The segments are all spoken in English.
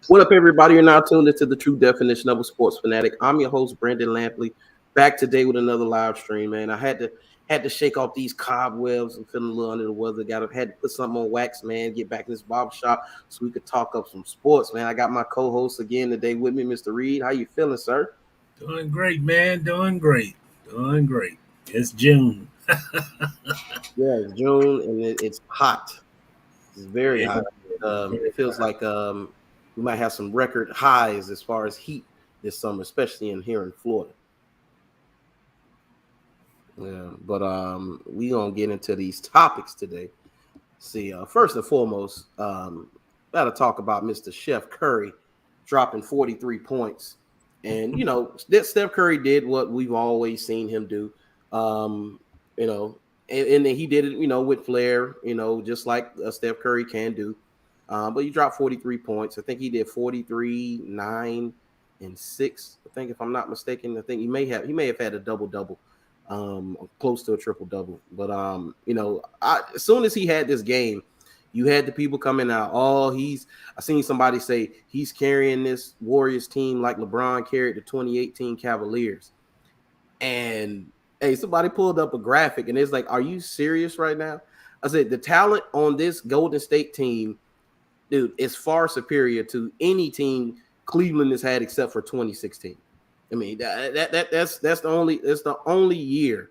What up, everybody? You're now tuned into the true definition of a sports fanatic. I'm your host, Brandon Lampley, back today with another live stream. Man, I had to shake off these cobwebs. I'm feeling a little under the weather. Had to put something on wax, man. Get back in this barber shop so we could talk up some sports, man. I got my co-host again today with me, Mr. Reid. How you feeling, sir? Doing great, man. Doing great. Doing great. It's June. Yeah, it's June and it's hot. It's very Yeah, hot. It feels like we might have some record highs as far as heat this summer, especially in here in Florida. Yeah, but we gonna get into these topics today. See, first and foremost, gotta talk about Mr. Chef Curry dropping 43 points, and that Steph Curry did what we've always seen him do. Um, you know, and then he did it, with flair, just like Steph Curry can do. But he dropped 43 points. I think he did 43, 9, and 6. I think, if I'm not mistaken, I think he may have had a double double, close to a triple double. But as soon as he had this game, you had the people coming out. I seen somebody say he's carrying this Warriors team like LeBron carried the 2018 Cavaliers. And hey, somebody pulled up a graphic and it's like, are you serious right now? I said the talent on this Golden State team, dude, is far superior to any team Cleveland has had except for 2016. I mean, that's the only year,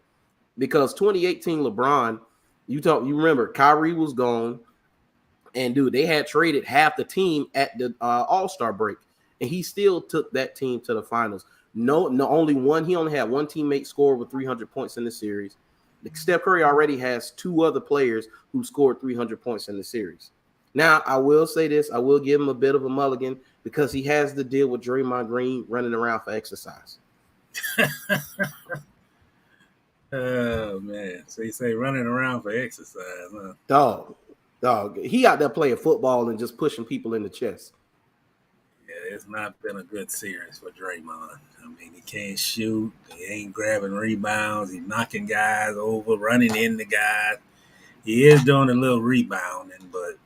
because 2018 LeBron, you remember Kyrie was gone, and dude, they had traded half the team at the All-Star break, and he still took that team to the finals. No, he only had one teammate score with 300 points in the series. Steph Curry already has two other players who scored 300 points in the series. Now, I will say this, I will give him a bit of a mulligan because he has to deal with Draymond Green running around for exercise. Oh man. So you say running around for exercise, huh? Dog, he out there playing football and just pushing people in the chest. Yeah, it's not been a good series for Draymond. I mean, he can't shoot. He ain't grabbing rebounds. He's knocking guys over, running into guys. He is doing a little rebounding, but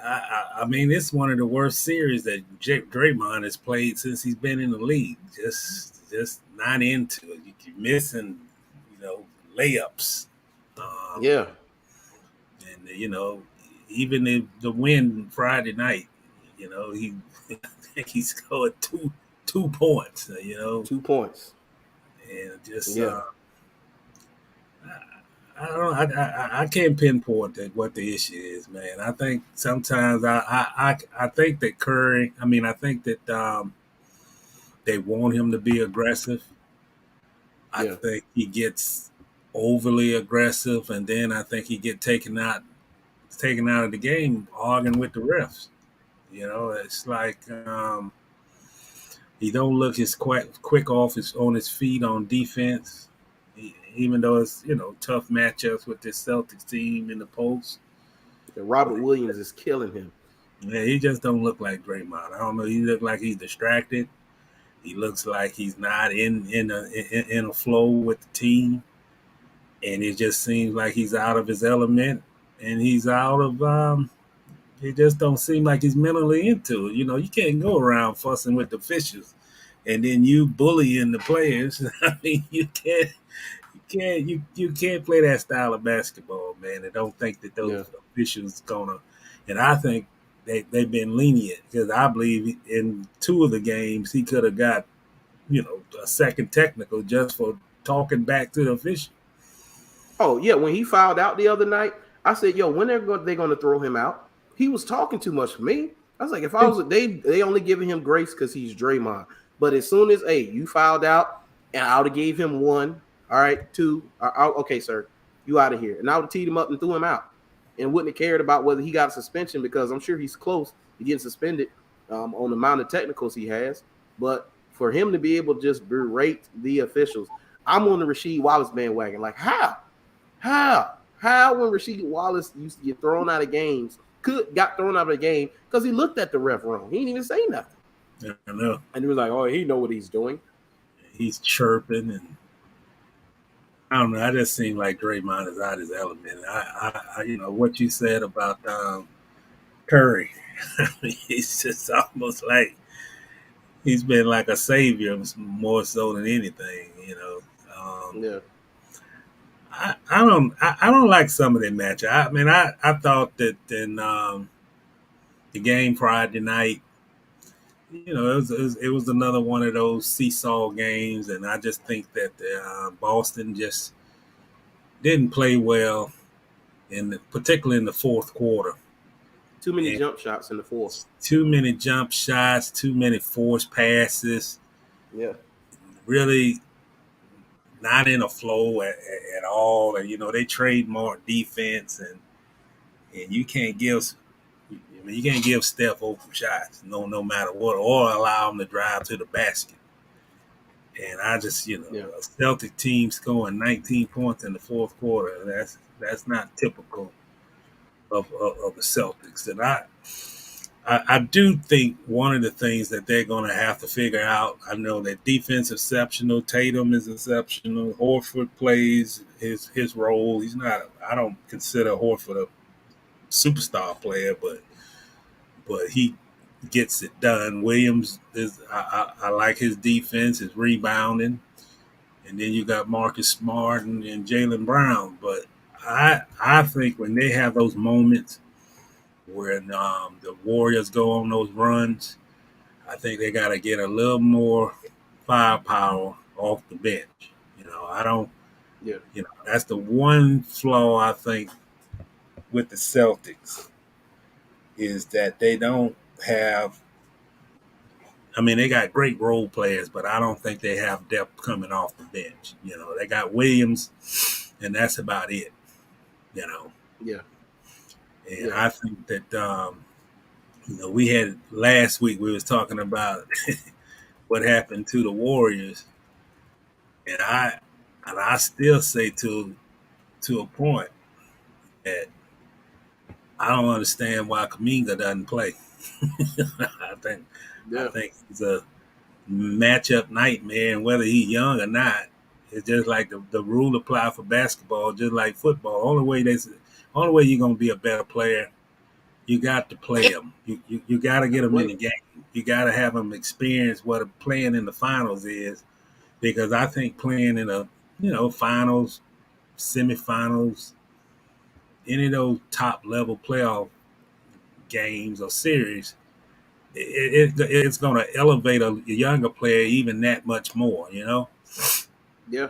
I mean, it's one of the worst series that Draymond has played since he's been in the league. Just not into it. You're missing, layups. Um, Yeah. and even the win Friday night, he I think he scored two points. 2 points. And just Yeah. I don't know. I can't pinpoint what the issue is, man. I think sometimes I think that Curry. I mean, I think that they want him to be aggressive. I Yeah. think he gets overly aggressive, and then I think he get taken out of the game arguing with the refs. It's like he don't look as quick on his feet on defense, even though it's tough matchups with this Celtics team in the post. Robert Williams is killing him. Yeah, he just don't look like Draymond. I don't know. He look like he's distracted. He looks like he's not in a flow with the team, and it just seems like he's out of his element, and he's out of. It just don't seem like he's mentally into it. You can't go around fussing with the officials, and then you bullying the players. I mean, you can't play that style of basketball, man. I don't think that those Yeah. officials gonna. And I think they've been lenient because I believe in two of the games he could have got, a second technical just for talking back to the official. Oh yeah, when he fouled out the other night, I said, "Yo, when they going to throw him out?" He was talking too much for me. I was like, if I was they only giving him grace because he's Draymond. But as soon as you fouled out, and I would have gave him one, all right, two, okay, sir, you out of here, and I would have teed him up and threw him out, and wouldn't have cared about whether he got a suspension because I'm sure he's close to getting suspended on the amount of technicals he has. But for him to be able to just berate the officials, I'm on the Rasheed Wallace bandwagon. Like how when Rasheed Wallace used to get thrown out of games, got thrown out of the game because he looked at the ref wrong. He didn't even say nothing. I know. And he was like, "Oh, he know what he's doing." He's chirping, and I don't know. I just seem like Draymond is out of his element. I what you said about Curry. It's just almost like he's been like a savior more so than anything. Yeah. I don't like some of that match. I mean, I thought that in the game Friday night, it was another one of those seesaw games, and I just think that Boston just didn't play well, particularly in the fourth quarter. Too many And jump shots in the fourth. too many jump shots, too many forced passes. Yeah. Really not in a flow at all. And they trademark defense, and you can't give. I mean, you can't give Steph open shots, no matter what, or allow him to drive to the basket. And I just, Yeah. a Celtic team scoring 19 points in the fourth quarter. That's not typical of the Celtics. And I do think one of the things that they're going to have to figure out. I know that defense is exceptional. Tatum is exceptional. Horford plays his role. He's not. I don't consider Horford a superstar player, but he gets it done. Williams is. I like his defense, his rebounding. And then you got Marcus Smart and Jaylen Brown. But I think when they have those moments where the Warriors go on those runs, I think they got to get a little more firepower off the bench. I don't. Yeah. That's the one flaw I think with the Celtics is that they don't have. I mean, they got great role players, but I don't think they have depth coming off the bench. They got Williams, and that's about it. Yeah. And I think that we had last week we was talking about what happened to the Warriors, and I still say to a point that I don't understand why Kuminga doesn't play. I think Yeah. he's a matchup nightmare, and whether he's young or not, it's just like the rule apply for basketball, just like football. Only way you're gonna be a better player, you got to play them. You got to get them in the game. You got to have them experience what playing in the finals is, because I think playing in a finals, semifinals, any of those top level playoff games or series, it's going to elevate a younger player even that much more. Yeah.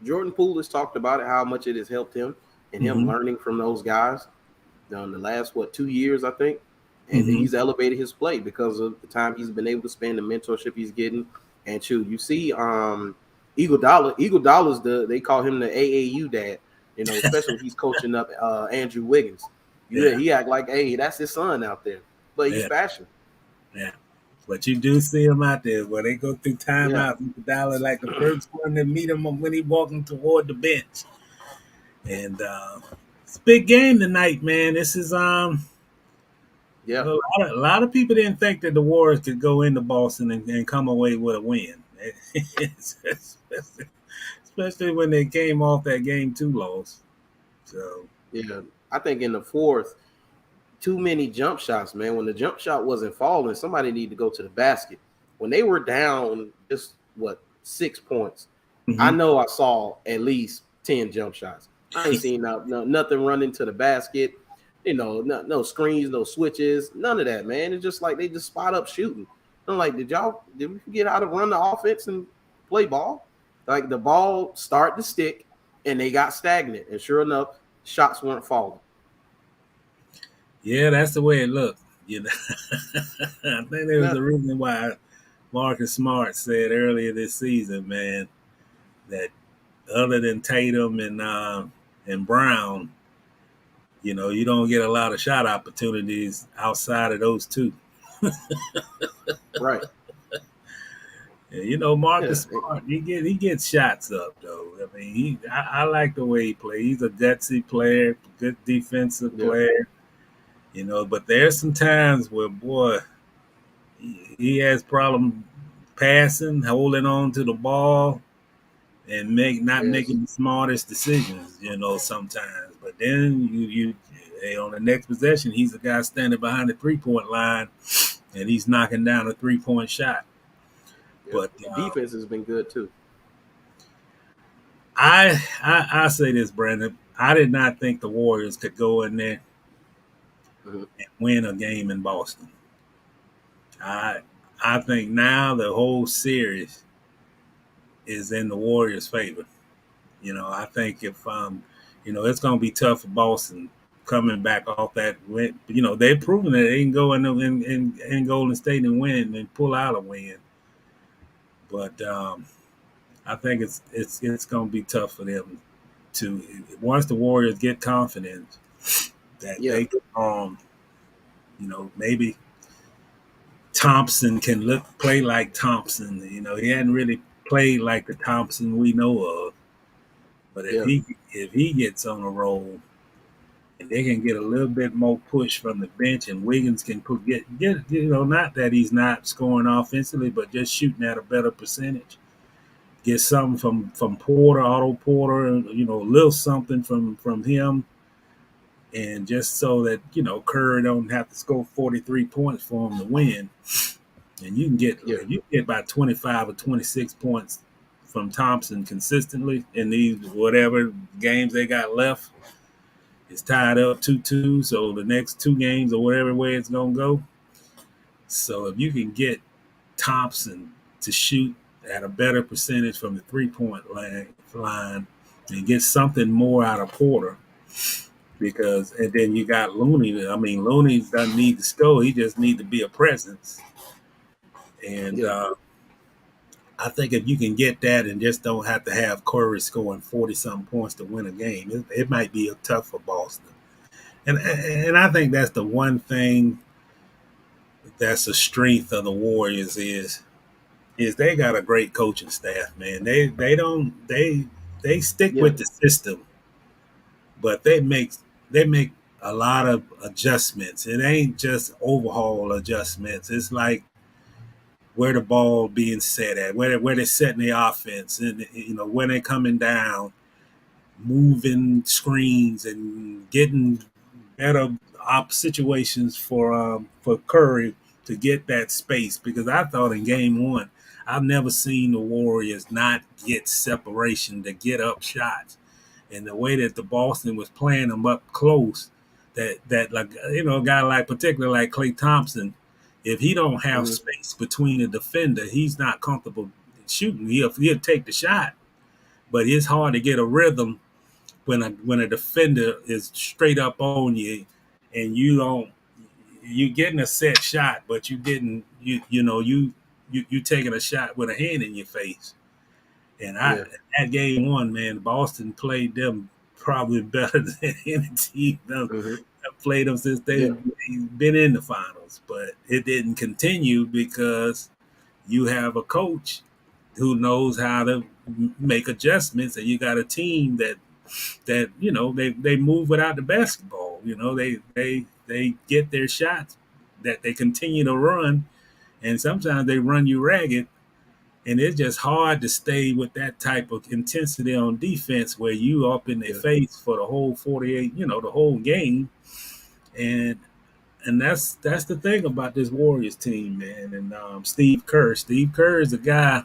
Jordan Poole has talked about it, how much it has helped him and him Mm-hmm. learning from those guys in the last 2 years, I think. And Mm-hmm. he's elevated his play because of the time he's been able to spend, the mentorship he's getting. And you see Eagle Dollar's they call him the AAU dad, especially when he's coaching up Andrew Wiggins. He act like, hey, that's his son out there. But he's passionate. Yeah. But you do see him out there where they go through timeout. Yeah. Dollar like the first one to meet him when he walking toward the bench. And it's a big game tonight, man. This is Yeah. a lot of people didn't think that the Warriors could go into Boston and come away with a win. Especially when they came off that game 2 loss. So Yeah. I think in the fourth, too many jump shots, man. When the jump shot wasn't falling, somebody needed to go to the basket. When they were down just 6 points, I know I saw at least 10 jump shots. I ain't seen nothing running to the basket, no screens, no switches, none of that, man. It's just like they just spot up shooting. I'm like, did we forget how to run the offense and play ball? Like the ball start to stick and they got stagnant. And sure enough, shots weren't falling. Yeah, that's the way it looked. I think there was a reason why Marcus Smart said earlier this season, man, that other than Tatum and Brown, you don't get a lot of shot opportunities outside of those two. Right. Marcus Smart, he gets shots up though. I mean, I like the way he plays. He's a gutsy player, good defensive player. But there's some times where, boy, he has problem passing, holding on to the ball, and not making the smartest decisions. Sometimes. But then Hey, on the next possession, he's the guy standing behind the 3-point line, and he's knocking down a 3-point shot. Yeah. But defense has been good too. I say this, Brandon. I did not think the Warriors could go in there and win a game in Boston. I think now the whole series is in the Warriors' favor. I think if it's going to be tough for Boston coming back off that win. They've proven that they can go in Golden State and win and pull out a win. But I think it's going to be tough for them to once the Warriors get confidence that they can, maybe Thompson can play like Thompson. He hadn't really played like the Thompson we know of. But if he gets on a roll and they can get a little bit more push from the bench and Wiggins can get not that he's not scoring offensively, but just shooting at a better percentage. Get something from Porter, Otto Porter, a little something from him. And just so that, Curry don't have to score 43 points for him to win. And you can get if you get about 25 or 26 points from Thompson consistently in these whatever games they got left, it's tied up 2-2. So the next 2 games or whatever way it's going to go. So if you can get Thompson to shoot at a better percentage from the 3-point line and get something more out of Porter, and then you got Looney. I mean, Looney doesn't need to score. He just needs to be a presence. And I think if you can get that and just don't have to have Curry scoring 40-something points to win a game, it might be tough for Boston. And I think that's the one thing that's a strength of the Warriors is they got a great coaching staff, man. They stick with the system, but they make a lot of adjustments. It ain't just overhaul adjustments. It's like where the ball being set at, where they're setting the offense, and when they're coming down, moving screens and getting better situations for Curry to get that space. Because I thought in game 1, I've never seen the Warriors not get separation to get up shots, and the way that the Boston was playing them up close, that like a guy like particularly like Klay Thompson. If he don't have space between the defender, he's not comfortable shooting. He'll take the shot, but it's hard to get a rhythm when a defender is straight up on you, and you getting a set shot, but you taking a shot with a hand in your face. And at game 1, man, Boston played them probably better than any team that played them since they've been in the finals. But it didn't continue because you have a coach who knows how to make adjustments, and you got a team that they move without the basketball. They get their shots that they continue to run, and sometimes they run you ragged. And it's just hard to stay with that type of intensity on defense where you up in their face for the whole 48, the whole game. And that's the thing about this Warriors team, man. And Steve Kerr is a guy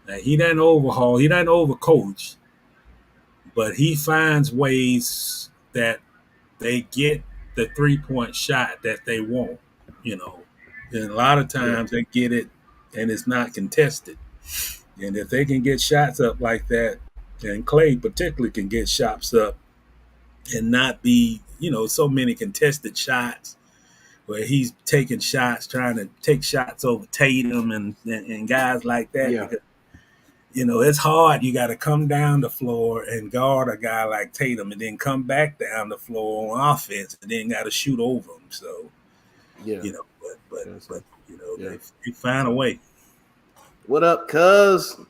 that he doesn't overhaul, he doesn't overcoach, but he finds ways that they get the 3-point shot that they want, And a lot of times they get it and it's not contested. And if they can get shots up like that, and Klay particularly can get shots up and not be, so many contested shots where he's taking shots, trying to take shots over Tatum and guys like that. Yeah. Because, it's hard. You got to come down the floor and guard a guy like Tatum and then come back down the floor on offense and then got to shoot over him. So, they find a way. What up, cuz?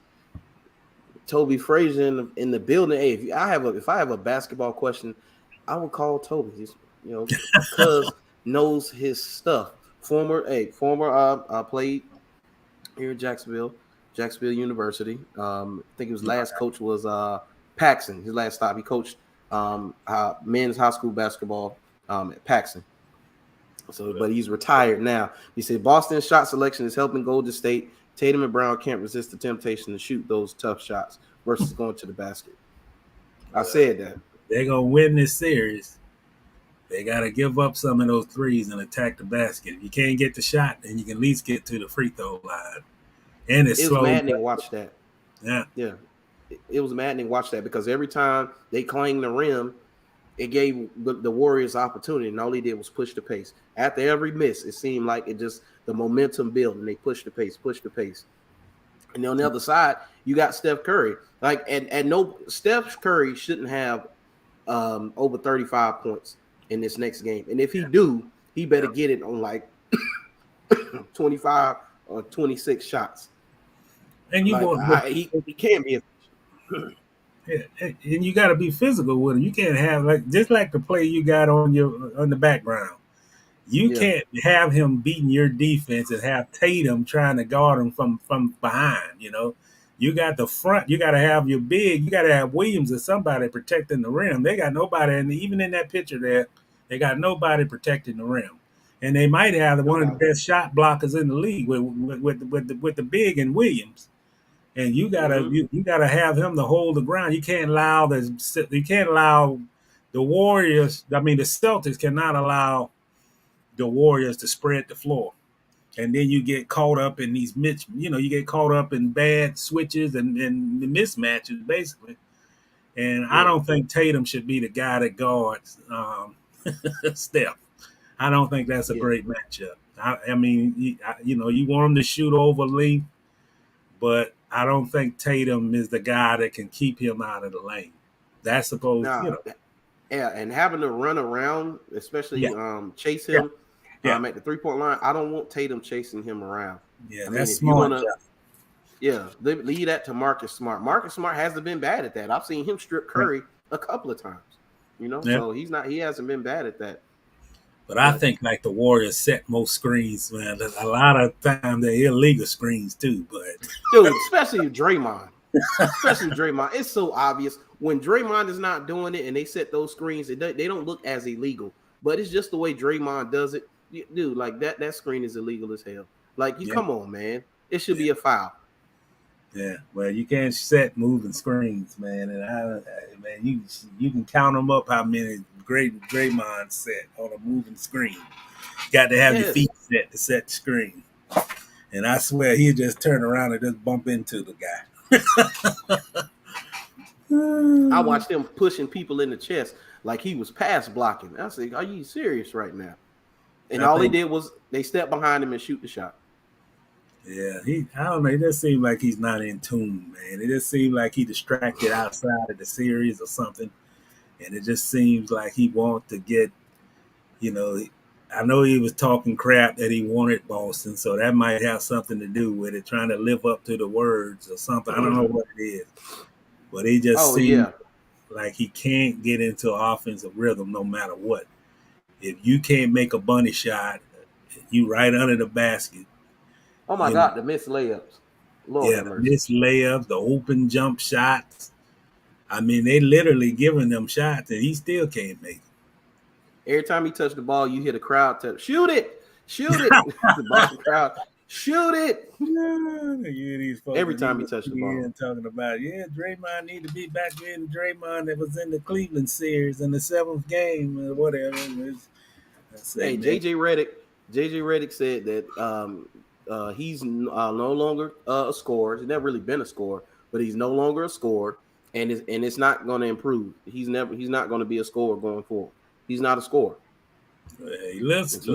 Toby Frazier in the building. Hey, if I have a basketball question, I would call Toby. He's, cuz knows his stuff. Former played here at Jacksonville University. I think his last coach was Paxson. His last stop, he coached men's high school basketball at Paxson. So, but he's retired now. He said Boston's shot selection is helping Golden State. Tatum and Brown can't resist the temptation to shoot those tough shots versus going to the basket. I said that. They're going to win this series. They got to give up some of those threes and attack the basket. If you can't get the shot, then you can at least get to the free throw line. And it's slow. It was maddening to watch that. Yeah. Yeah. It was maddening to watch that because every time they clanged the rim, it gave the Warriors opportunity, and all he did was push the pace. After every miss, it seemed like the momentum built, and they pushed the pace. And on the other side, you got Steph Curry. Steph Curry shouldn't have over 35 points in this next game. And if he do, he better get it on like 25 or 26 shots. And you he can't be and you got to be physical with him. You can't have just like the play you got on the background. You can't have him beating your defense and have Tatum trying to guard him from behind. You got the front. You got to have your big. You got to have Williams or somebody protecting the rim. They got nobody, and even in that picture there, they got nobody protecting the rim. And they might have one of the best shot blockers in the league with the big and Williams. And you gotta you gotta have him to hold the ground. You can't allow the Warriors. I mean, the Celtics cannot allow the Warriors to spread the floor, and then you get caught up in these you get caught up in bad switches and the mismatches basically. And I don't think Tatum should be the guy that guards Steph. I don't think that's a great matchup. I mean, you want him to shoot over length, but I don't think Tatum is the guy that can keep him out of the lane. That's supposed, Yeah, and having to run around, especially chase him at the 3-point line, I don't want Tatum chasing him around. Yeah, that's smart. Leave that to Marcus Smart. Marcus Smart hasn't been bad at that. I've seen him strip Curry a couple of times. So he hasn't been bad at that. But I think like the Warriors set most screens, man. A lot of times they're illegal screens too. But dude, especially Draymond. It's so obvious when Draymond is not doing it and they set those screens. They don't look as illegal, but it's just the way Draymond does it. Dude, like that screen is illegal as hell. Like come on, man. It should be a foul. Yeah, well, you can't set moving screens, man. And man, you can count them up how many great Draymond set on a moving screen. Got to have your feet set to set the screen. And I swear he'll just turn around and just bump into the guy. I watched him pushing people in the chest like he was pass blocking. I said, are you serious right now? And all he did was they stepped behind him and shoot the shot. Yeah, I don't know. It just seems like he's not in tune, man. It just seems like he distracted outside of the series or something. And it just seems like he wants to get, I know he was talking crap that he wanted Boston, so that might have something to do with it, trying to live up to the words or something. I don't know what it is. But he just seems like he can't get into offensive rhythm no matter what. If you can't make a bunny shot, you right under the basket. Oh, my God, the missed layups. The missed layups, the open jump shots. I mean, they literally giving them shots, and he still can't make it. Every time he touched the ball, you hear the crowd tell, shoot it. The Boston crowd, shoot it. Every time he touched the ball. Talking about, Draymond need to be back in Draymond that was in the Cleveland series in the 7th game or whatever. Hey, JJ Redick said that he's no longer a scorer. He's never really been a scorer, but he's no longer a scorer. And it's not going to improve. He's not going to be a scorer going forward. He's not a scorer. He looks a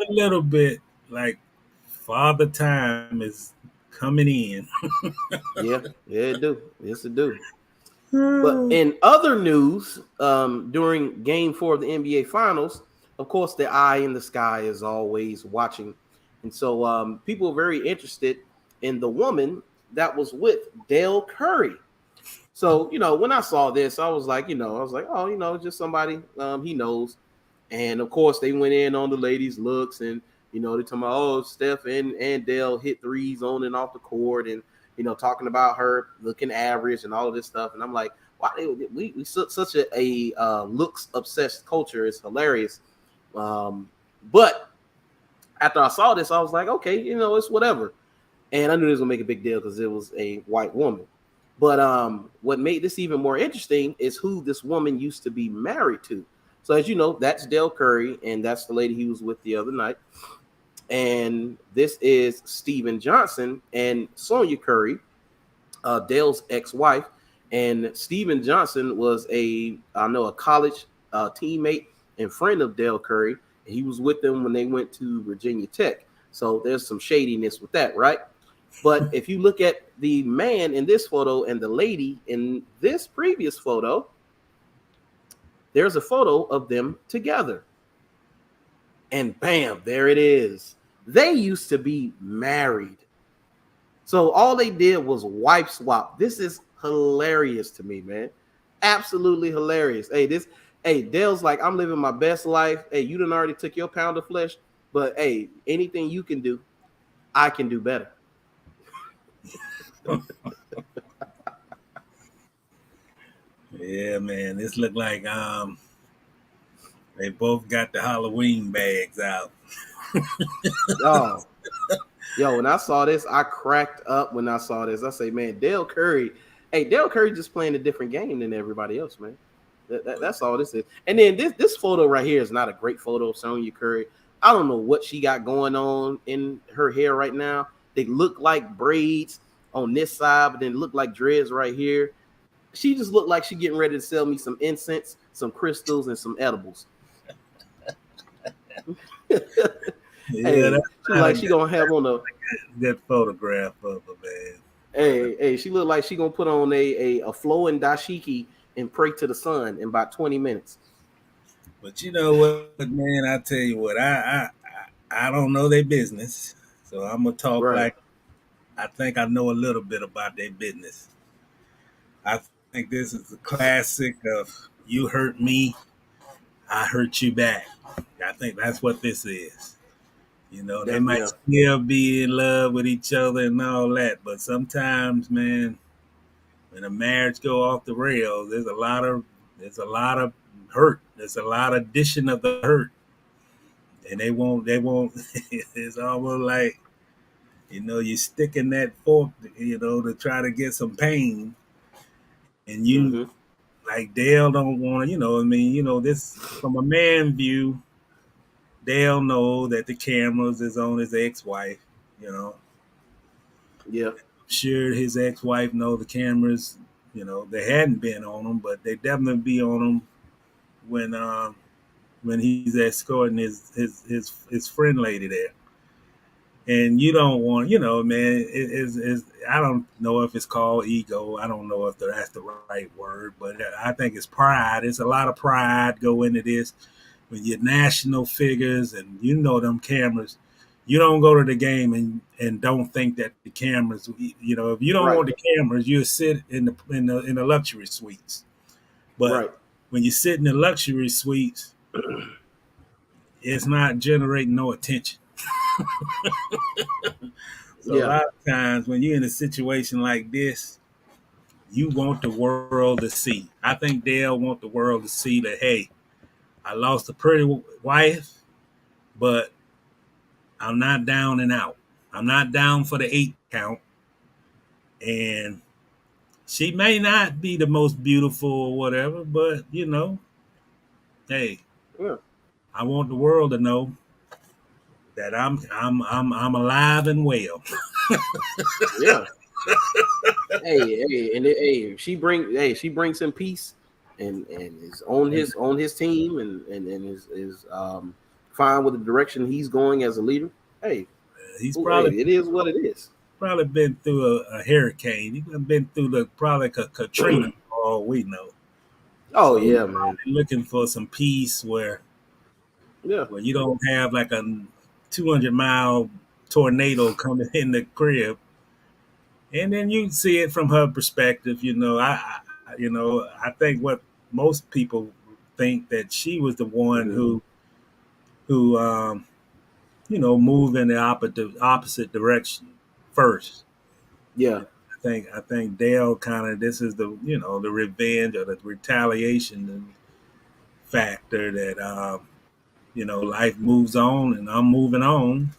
little bit like Father Time is coming in. yeah, it do. Yes, it do. But in other news, during Game 4 of the NBA Finals, of course, the eye in the sky is always watching, and so people are very interested in the woman that was with Dell Curry. So, when I saw this, I was like, oh, just somebody he knows. And, of course, they went in on the ladies' looks and, they're talking about, oh, Steph and Dell hit threes on and off the court and, talking about her looking average and all of this stuff. And I'm like, why we such a looks-obsessed culture is hilarious. But after I saw this, I was like, okay, it's whatever. And I knew this was gonna make a big deal because it was a white woman. But what made this even more interesting is who this woman used to be married to. So as you know, that's Dell Curry, and that's the lady he was with the other night. And this is Steven Johnson and Sonia Curry, Dale's ex-wife. And Steven Johnson was a college teammate and friend of Dell Curry. And he was with them when they went to Virginia Tech. So there's some shadiness with that, right? But if you look at the man in this photo and the lady in this previous photo, there's a photo of them together. And bam, there it is. They used to be married. So all they did was wife swap. This is hilarious to me, man. Absolutely hilarious. Hey, Dale's like, I'm living my best life. Hey, you done already took your pound of flesh, but hey, anything you can do, I can do better. Yeah, man. This look like they both got the Halloween bags out. Oh, yo, when I saw this, I cracked up when I saw this. I say, man, Dale Curry. Hey, Dale Curry just playing a different game than everybody else, man. That's all this is. And then this photo right here is not a great photo of Sonya Curry. I don't know what she got going on in her hair right now. They look like braids on this side, but then look like dreads right here. She just looked like she getting ready to sell me some incense, some crystals, and some edibles. Yeah, Hey, she like she gonna have on a good photograph of her, man. hey, she look like she gonna put on a flowing dashiki and pray to the sun in about 20 minutes. But you know what, man? I tell you what, I don't know their business, so I'm gonna talk Right. like I think I know a little bit about their business. I think this is a classic of you hurt me, I hurt you back. I think that's what this is. You know, they might Yeah. still be in love with each other and all that, but sometimes, man, when a marriage go off the rails, there's a lot of hurt. There's a lot of addition of the hurt, and they won't. It's almost like you sticking that fork, to try to get some pain, and you Mm-hmm. like Dale don't want to. I mean, this from a man view. Dale know that the cameras is on his ex-wife. You know, Yeah. sure his ex-wife know the cameras. They hadn't been on him, but they definitely be on him when he's escorting his friend lady there. And you don't want, man. I don't know if it's called ego. I don't know if that's the right word, but I think it's pride. It's a lot of pride go into this when you're national figures and them cameras. You don't go to the game and don't think that the cameras. If you don't Right. want the cameras, you sit in the luxury suites. But Right. when you sit in the luxury suites, it's not generating no attention. So a Yeah. lot of times when you're in a situation like this, you want the world to see. I think Dale want the world to see that, hey, I lost a pretty wife, but I'm not down and out. I'm not down for the 8 count. And she may not be the most beautiful or whatever, but hey, Yeah. I want the world to know that I'm alive and well. Yeah. She brings him peace and is on his team and is fine with the direction he's going as a leader. Hey, He's hey, probably it is what it is. probably been through a hurricane. He's been through probably Katrina, for all we know. Oh So he's yeah, man. probably looking for some peace Yeah. where you don't have like a 200-mile tornado coming in the crib, and then you see it from her perspective. I think what most people think that she was the one Mm-hmm. who moved in the opposite direction first. Yeah. I think Dale kind of this is the revenge or the retaliation factor that life moves on, and I'm moving on,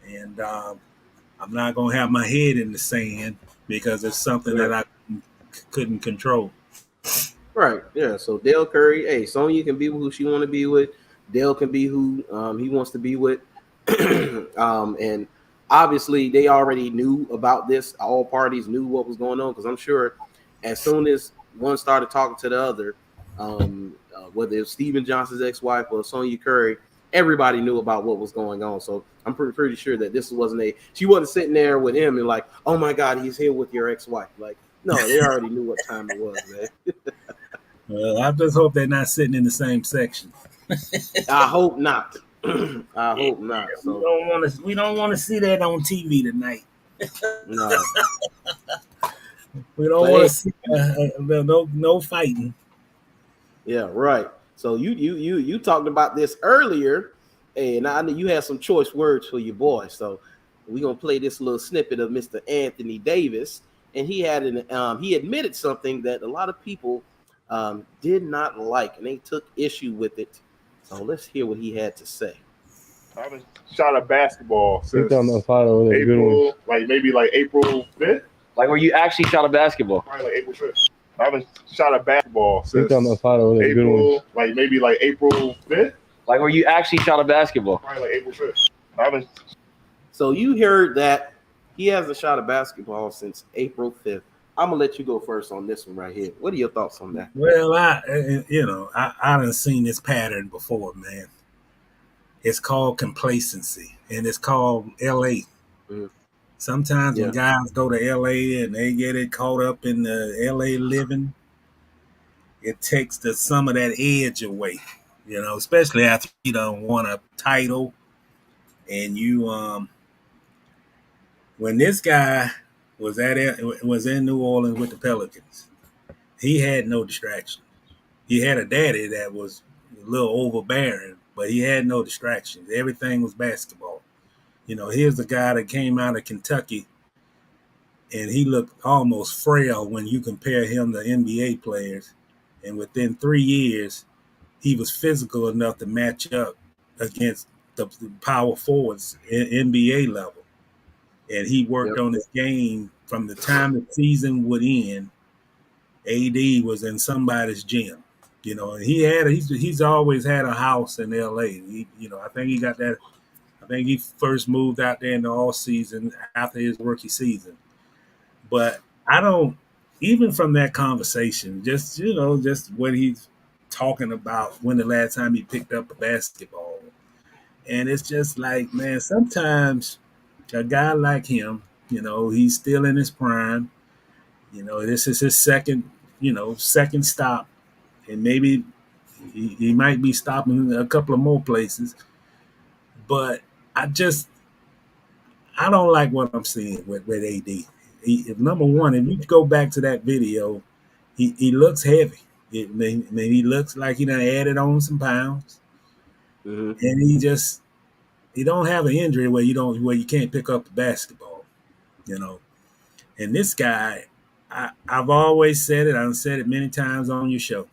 and I'm not gonna have my head in the sand because it's something that Right. I couldn't control. Right. Yeah. So Dell Curry, hey, Sonya can be who she want to be with. Dell can be who he wants to be with. And obviously they already knew about this. All parties knew what was going on because I'm sure as soon as one started talking to the other, whether it's Steven Johnson's ex-wife or Sonya Curry, everybody knew about what was going on. So I'm pretty sure that this wasn't she wasn't sitting there with him and like, oh my God, he's here with your ex-wife. Like, no, they already knew what time it was, man. Well, I just hope they're not sitting in the same section. I hope not. I Yeah, hope not. we So don't want to. We don't want to see that on TV tonight. no, We don't but want to hey, see no fighting. yeah, right. So you talked about this earlier, and I know you had some choice words for your boy. So we're gonna play this little snippet of Mr. Anthony Davis, and he admitted something that a lot of people did not like, and they took issue with it. So let's hear what he had to say. I haven't shot a basketball since April, like maybe like April 5th. Like where you actually shot a basketball? Probably like April 5th. I haven't shot a basketball since April, like maybe like April 5th. Like where you actually shot a basketball? Probably like April 5th. I haven't. So you heard that he hasn't shot a basketball since April 5th. I'm gonna let you go first on this one right here. What are your thoughts on that? Well, I done seen this pattern before, man. It's called complacency, and it's called LA. Mm-hmm. Sometimes when guys go to LA and they get it caught up in the LA living, it takes some of that edge away. Especially after you don't want a title, and when this guy was in New Orleans with the Pelicans, he had no distraction. He had a daddy that was a little overbearing, but he had no distractions. Everything was basketball. Here's the guy that came out of Kentucky, and he looked almost frail when you compare him to NBA players. And within 3 years, he was physical enough to match up against the power forwards in NBA level. And he worked on his game from the time the season would end. AD was in somebody's gym. He's always had a house in LA. I think he got that. I think he first moved out there in the off season after his rookie season. But I don't, even from that conversation, just what he's talking about when the last time he picked up a basketball. And it's just like, man, sometimes a guy like him, he's still in his prime. This is his second stop. And maybe he might be stopping a couple of more places. But I don't like what I'm seeing with AD. Number one, if you go back to that video, he looks heavy. He looks like he done added on some pounds, and he don't have an injury where you can't pick up the basketball, And this guy, I've always said it. I've said it many times on your show.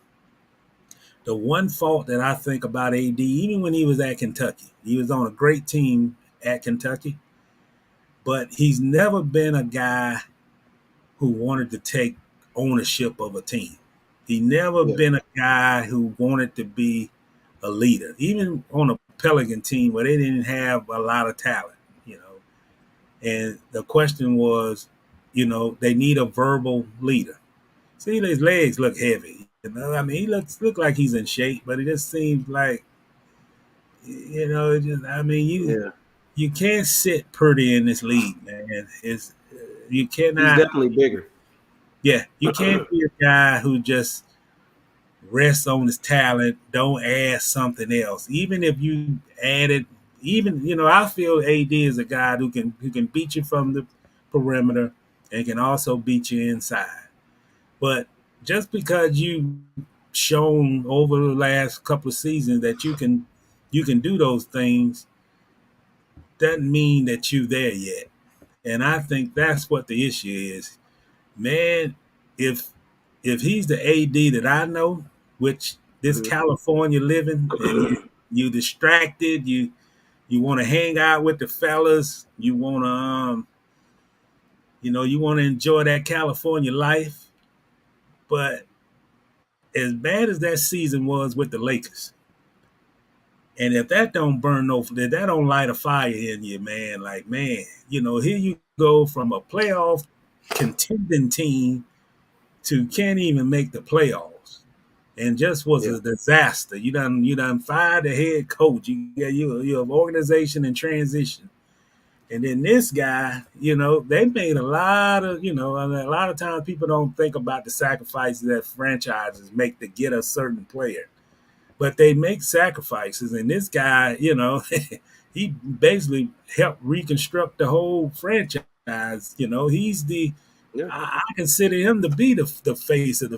The one fault that I think about AD, even when he was at Kentucky, he was on a great team at Kentucky, but he's never been a guy who wanted to take ownership of a team. He never been a guy who wanted to be a leader, even on a Pelican team where they didn't have a lot of talent, And the question was, they need a verbal leader. See, his legs look heavy. I mean, he look like he's in shape, but it just seems like, you can't sit pretty in this league, man. You cannot. He's definitely bigger. Yeah, you can't be a guy who just rests on his talent, don't add something else. Even if you added, I feel AD is a guy who can beat you from the perimeter and can also beat you inside. But just because you've shown over the last couple of seasons that you can do those things, doesn't mean that you're there yet. And I think that's what the issue is. Man, if he's the AD that I know, which this California living, and You distracted. You want to hang out with the fellas. You want to you want to enjoy that California life. But as bad as that season was with the Lakers, and if that don't if that don't light a fire in you, man, like, man, here you go from a playoff contending team to can't even make the playoffs, and just was a disaster. You done fired the head coach. You have organization in transition. And then this guy, they made a lot of times people don't think about the sacrifices that franchises make to get a certain player. But they make sacrifices. And this guy, he basically helped reconstruct the whole franchise. He's I consider him to be the face of the.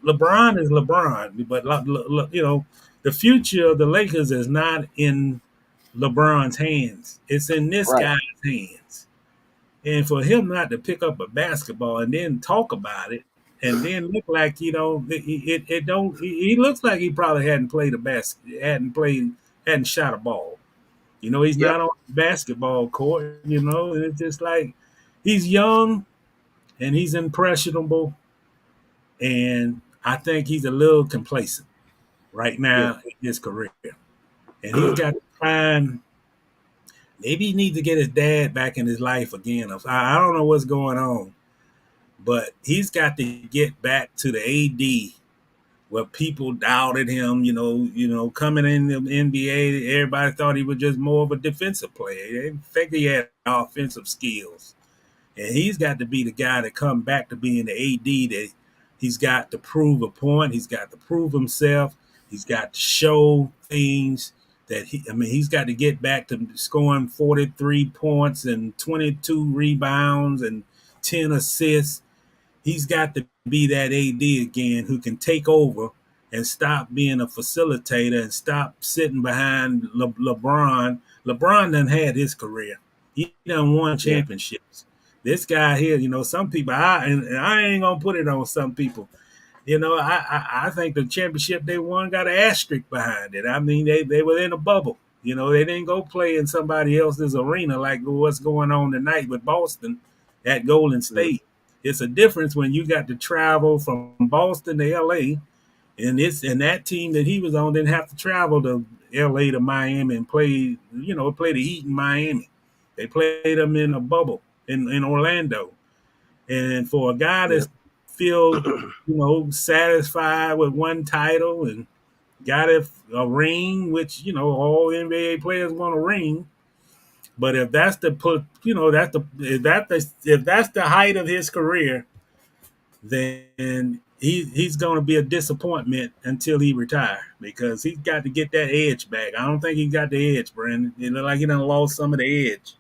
LeBron is LeBron, but the future of the Lakers is not in LeBron's hands. It's in this guy's hands. And for him not to pick up a basketball and then talk about it and then look like, he looks like he probably hadn't shot a ball. He's not on the basketball court, and it's just like he's young and he's impressionable. And I think he's a little complacent right now in his career. And he's got to find, maybe he needs to get his dad back in his life again. I don't know what's going on, but he's got to get back to the AD where people doubted him, coming in the NBA, everybody thought he was just more of a defensive player. They didn't think he had offensive skills. And he's got to be the guy to come back to being the AD that he's got to prove a point. He's got to prove himself. He's got to show things that he's got to get back to scoring 43 points and 22 rebounds and 10 assists. He's got to be that AD again who can take over and stop being a facilitator and stop sitting behind LeBron. LeBron done had his career. He done won championships. This guy here, some people, I ain't going to put it on some people. I think the championship they won got an asterisk behind it. I mean, they were in a bubble. They didn't go play in somebody else's arena like what's going on tonight with Boston at Golden State. It's a difference when you got to travel from Boston to L.A., and that team that he was on didn't have to travel to L.A. to Miami and play the Heat in Miami. They played them in a bubble in Orlando. And for a guy that's feel, satisfied with one title and got a ring, which, all NBA players want a ring. But if that's if that's the height of his career, then he's going to be a disappointment until he retires, because he's got to get that edge back. I don't think he got the edge, Brandon. It looked like he done lost some of the edge.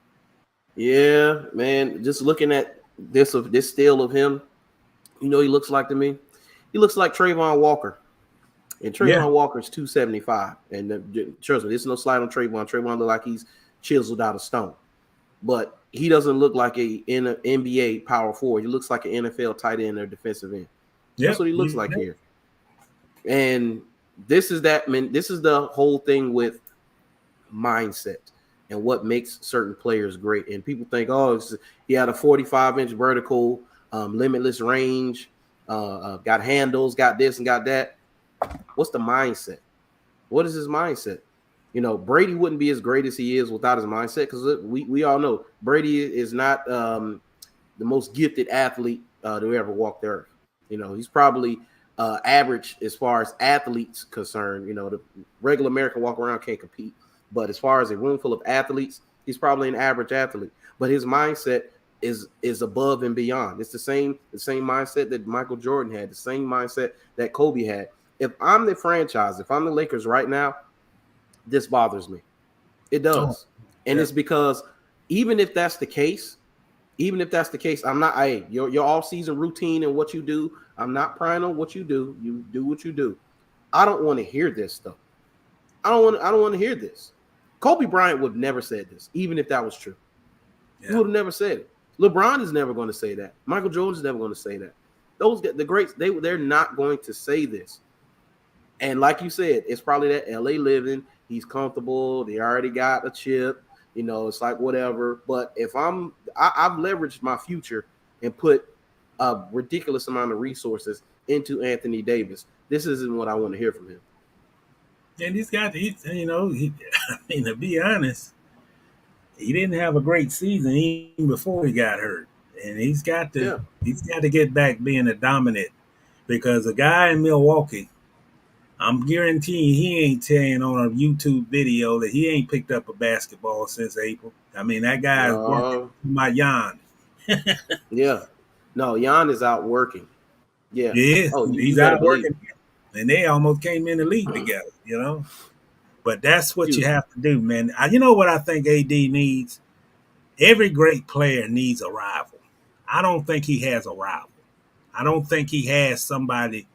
Yeah, man. Just looking at this still of him, he looks like to me. He looks like Trayvon Walker. And Trayvon Walker is 275. And trust me, there's no slide on Trayvon. Trayvon look like he's chiseled out of stone. But he doesn't look like an NBA power forward. He looks like an NFL tight end or defensive end. That's what he looks like here. And this is the whole thing with mindset and what makes certain players great. And people think, he had a 45-inch vertical, limitless range, got handles, got this and got that. What's the mindset? What is his mindset? Brady wouldn't be as great as he is without his mindset, because we all know Brady is not the most gifted athlete to ever walk the earth. He's probably average as far as athletes concerned. The regular American walk around can't compete. But as far as a room full of athletes, he's probably an average athlete. But his mindset is above and beyond. It's the same mindset that Michael Jordan had, the same mindset that Kobe had. If I'm the franchise, if I'm the Lakers right now, this bothers me. It does. And it's because even if that's the case, I'm not, your off-season routine and what you do, I'm not prying on what you do. You do what you do. I don't want to hear this stuff. I don't want to hear this. Kobe Bryant would have never said this, even if that was true. He would have never said it. LeBron is never going to say that. Michael Jordan is never going to say that. The greats, they're not going to say this. And like you said, it's probably that LA living. He's comfortable. They already got a chip. You know, it's like whatever. But if I've leveraged my future and put a ridiculous amount of resources into Anthony Davis. This isn't what I want to hear from him. And he's got, I mean, to be honest, he didn't have a great season even before he got hurt. And he's got to get back being a dominant, because a guy in Milwaukee, I'm guaranteeing he ain't saying on a YouTube video that he ain't picked up a basketball since April. I mean, that guy is working my Jan. Yeah. No, Jan is out working. Yeah. Yeah, he's out working. And they almost came in the league together, you know. But that's what you have to do, man. You know what I think AD needs? Every great player needs a rival. I don't think he has a rival. I don't think he has somebody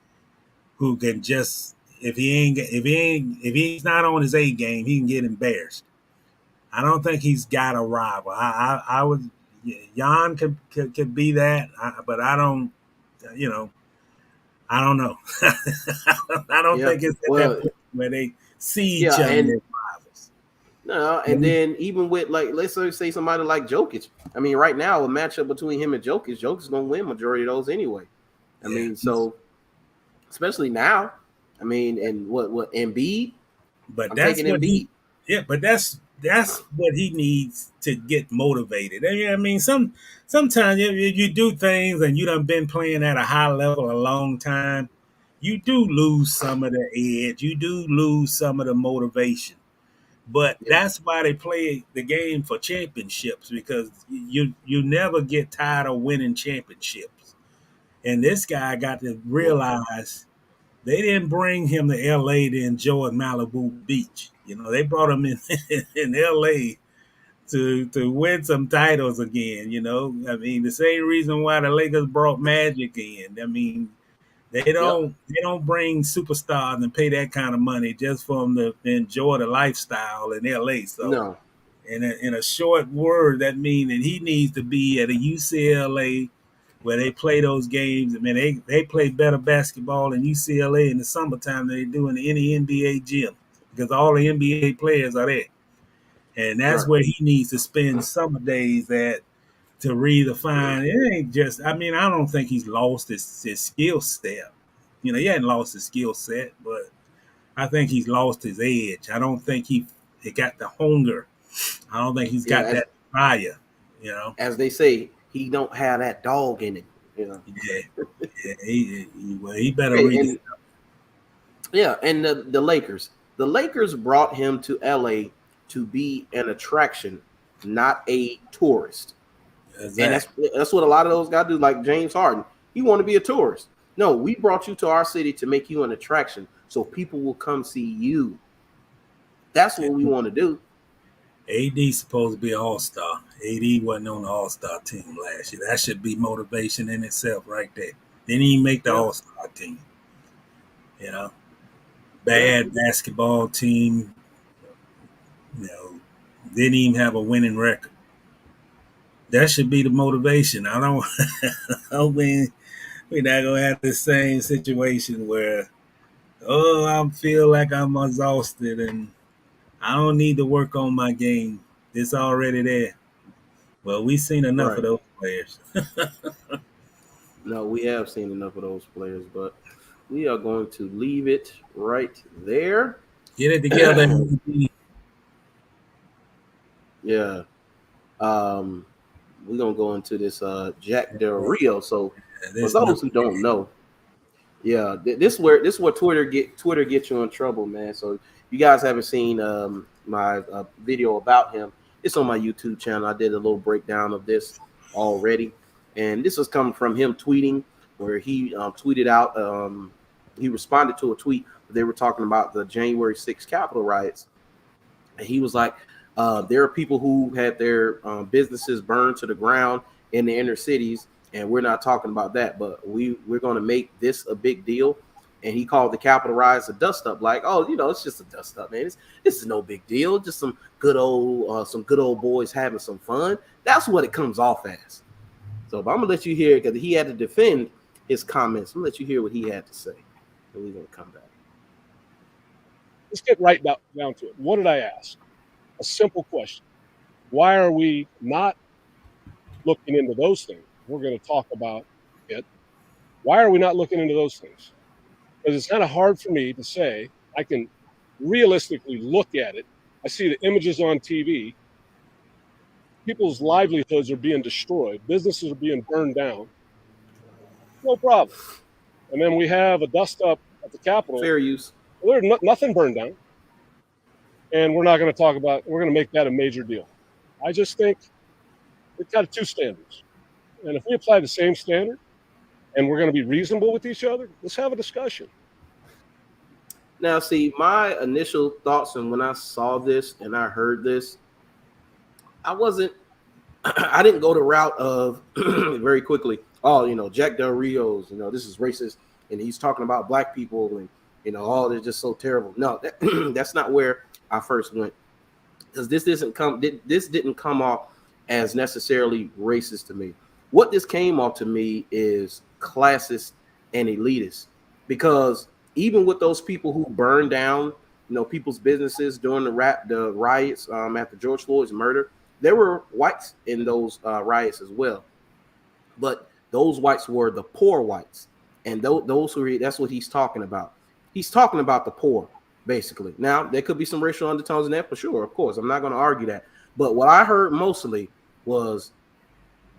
who can just, if he's not on his A game, he can get embarrassed. I don't think he's got a rival. I would, Jan could be that, but I don't, I don't know. I don't think it's at that point where they see each other as rivals. No, and then even with, like, let's say somebody like Jokic. I mean, right now, a matchup between him and Jokic's going to win majority of those anyway. I mean, so especially now. I mean, and what Embiid? But that's what Embiid. But that's what he needs to get motivated. I mean, sometimes if you do things and you done been playing at a high level a long time, you do lose some of the edge. You do lose some of the motivation. But that's why they play the game for championships, because you never get tired of winning championships. And this guy got to realize they didn't bring him to L.A. to enjoy Malibu Beach. You know, they brought him in L.A. to win some titles again, you know. I mean, the same reason why the Lakers brought Magic in. I mean, they don't bring superstars and pay that kind of money just for them to enjoy the lifestyle in L.A. So, in a short word, that means that he needs to be at a UCLA where they play those games. I mean, they play better basketball in UCLA in the summertime than they do in any NBA gym, because all the NBA players are there. And that's where he needs to spend summer days at to redefine. It ain't just, I mean, I don't think he's lost his skill set. You know, he hadn't lost his skill set, but I think he's lost his edge. I don't think he got the hunger. I don't think he's got that fire, you know. As they say, he don't have that dog in it, you know. He better read it. Yeah, and the Lakers. The Lakers brought him to LA to be an attraction, not a tourist. Exactly. And that's what a lot of those guys do, like James Harden. He want to be a tourist. No, we brought you to our city to make you an attraction so people will come see you. That's what we want to do. AD's supposed to be an all-star. AD wasn't on the all-star team last year. That should be motivation in itself right there. Didn't even make the all-star team. You know? Bad basketball team. You know, didn't even have a winning record. That should be the motivation. I don't we're not gonna have the same situation where, I feel like I'm exhausted and I don't need to work on my game. It's already there. Well, we've seen enough of those players. No, we have seen enough of those players, but we are going to leave it right there. Get it together. Yeah. We're going to go into this Jack Del Rio. So for those who don't know, this is where Twitter gets you in trouble, man. So you guys haven't seen my video about him. It's on my YouTube channel. I did a little breakdown of this already. And this was coming from him tweeting, where he tweeted out, he responded to a tweet. They were talking about the January 6th Capitol riots. And he was like, there are people who had their businesses burned to the ground in the inner cities, and we're not talking about that, but we're going to make this a big deal. And he called the Capitol riots a dust up, like, oh, you know, it's just a dust up, man. This is no big deal. Just some good old boys having some fun. That's what it comes off as. So I'm gonna let you hear, because he had to defend his comments. I'm gonna let you hear what he had to say, and we're gonna come back. let's get right down to it. What did I ask? A simple question. Why are we not looking into those things? We're going to talk about it. Why are we not looking into those things? Because it's kind of hard for me to say. I can realistically look at it. I see the images on TV. People's livelihoods are being destroyed. Businesses are being burned down. No problem. And then we have a dust up at the Capitol. Fair use. Well, there's nothing burned down. And we're not going to talk about, we're going to make that a major deal. I just think we've got two standards. And if we apply the same standard and we're going to be reasonable with each other, let's have a discussion. Now, see, my initial thoughts, and when I saw this and I heard this, I didn't go the route of very quickly, Jack Del Rio's, this is racist, and he's talking about black people, and, they're just so terrible. No, that's not where I first went, because this didn't come off as necessarily racist to me. What this came off to me is classist and elitist, because even with those people who burned down, people's businesses during the riots after George Floyd's murder, there were whites in those riots as well. But those whites were the poor whites, and that's what he's talking about. He's talking about the poor, basically. Now, there could be some racial undertones in that, for sure, of course. I'm not going to argue that. But what I heard mostly was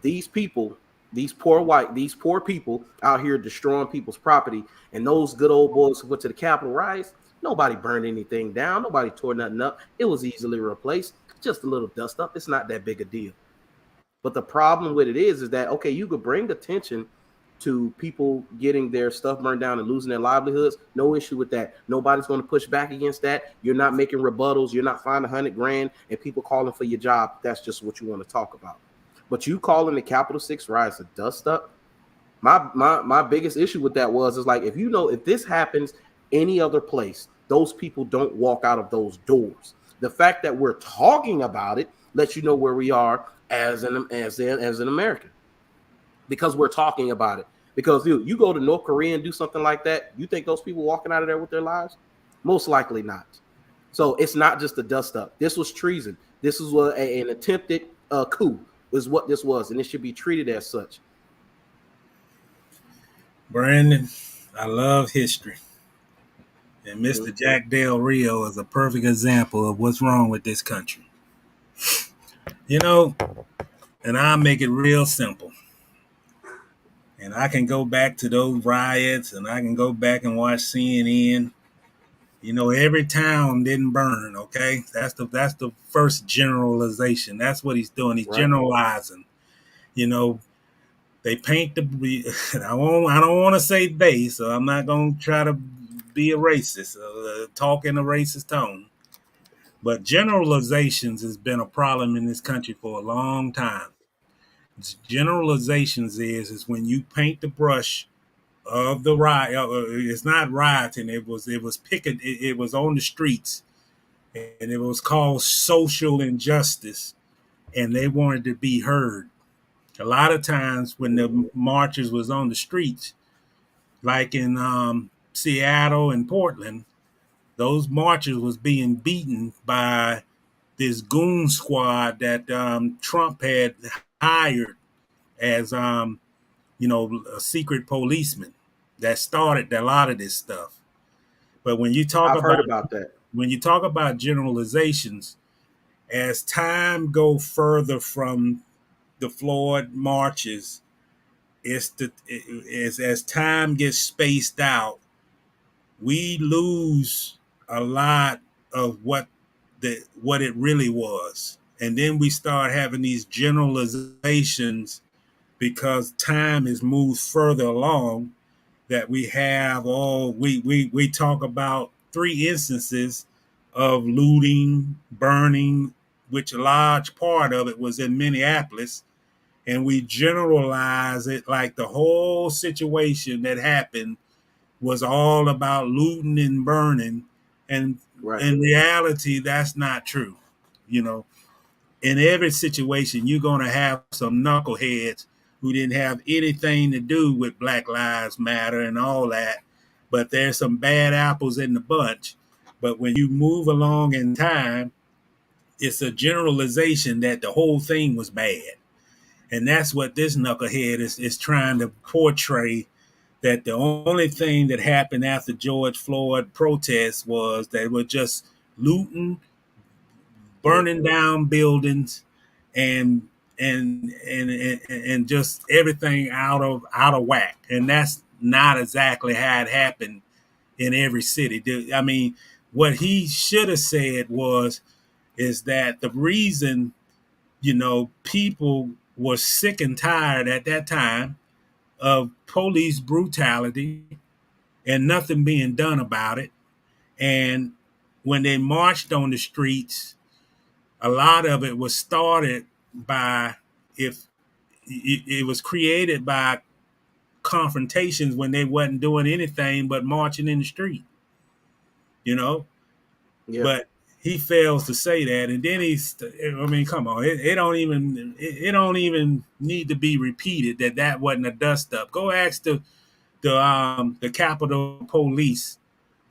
these people, these poor people out here destroying people's property, and those good old boys who went to the Capitol riots, nobody burned anything down. Nobody tore nothing up. It was easily replaced. Just a little dust up. It's not that big a deal. But the problem with it is that, okay, you could bring attention to people getting their stuff burned down and losing their livelihoods. No issue with that. Nobody's going to push back against that. You're not making rebuttals. You're not finding $100,000 and people calling for your job. That's just what you want to talk about. But you calling the Capitol 6 riots a dust up, my biggest issue with that is like, if this happens any other place, those people don't walk out of those doors. The fact that we're talking about it lets you know where we are as an American, because we're talking about it. Because you go to North Korea and do something like that, you think those people walking out of there with their lives? Most likely not. So it's not just a dust up. This was treason. This was an attempted coup. Is what this was, and it should be treated as such. Brandon, I love history. And Mr. Jack Del Rio is a perfect example of what's wrong with this country. And I'll make it real simple. And I can go back to those riots, and I can go back and watch CNN. Every town didn't burn, okay? That's the first generalization. That's what he's doing. He's generalizing. They paint I don't want to say they, so I'm not going to try to be a racist, talk in a racist tone. But generalizations has been a problem in this country for a long time. Generalizations is when you paint the brush of the riot. It's not rioting. It was picket. It was on the streets, and it was called social injustice, and they wanted to be heard. A lot of times when the marchers was on the streets, like in Seattle and Portland, those marchers was being beaten by this goon squad that Trump had hired as a secret policeman that started a lot of this stuff. But when you talk about that, when you talk about generalizations, as time go further from the Floyd marches, as time gets spaced out, we lose a lot of what it really was. And then we start having these generalizations because time has moved further along, that we have we talk about 3 instances of looting, burning, which a large part of it was in Minneapolis. And we generalize it like the whole situation that happened was all about looting and burning. And in reality, that's not true. In every situation, you're going to have some knuckleheads who didn't have anything to do with Black Lives Matter and all that. But there's some bad apples in the bunch. But when you move along in time, it's a generalization that the whole thing was bad. And that's what this knucklehead is trying to portray, that the only thing that happened after George Floyd protests was that we're just looting, burning down buildings, and just everything out of whack. And that's not exactly how it happened in every city. I mean, what he should have said is that the reason, people were sick and tired at that time of police brutality and nothing being done about it. And when they marched on the streets, a lot of it was started by, if it was created by confrontations when they wasn't doing anything but marching in the street, Yeah. But he fails to say that, and then come on, it don't even need to be repeated that wasn't a dust up. Go ask the Capitol Police,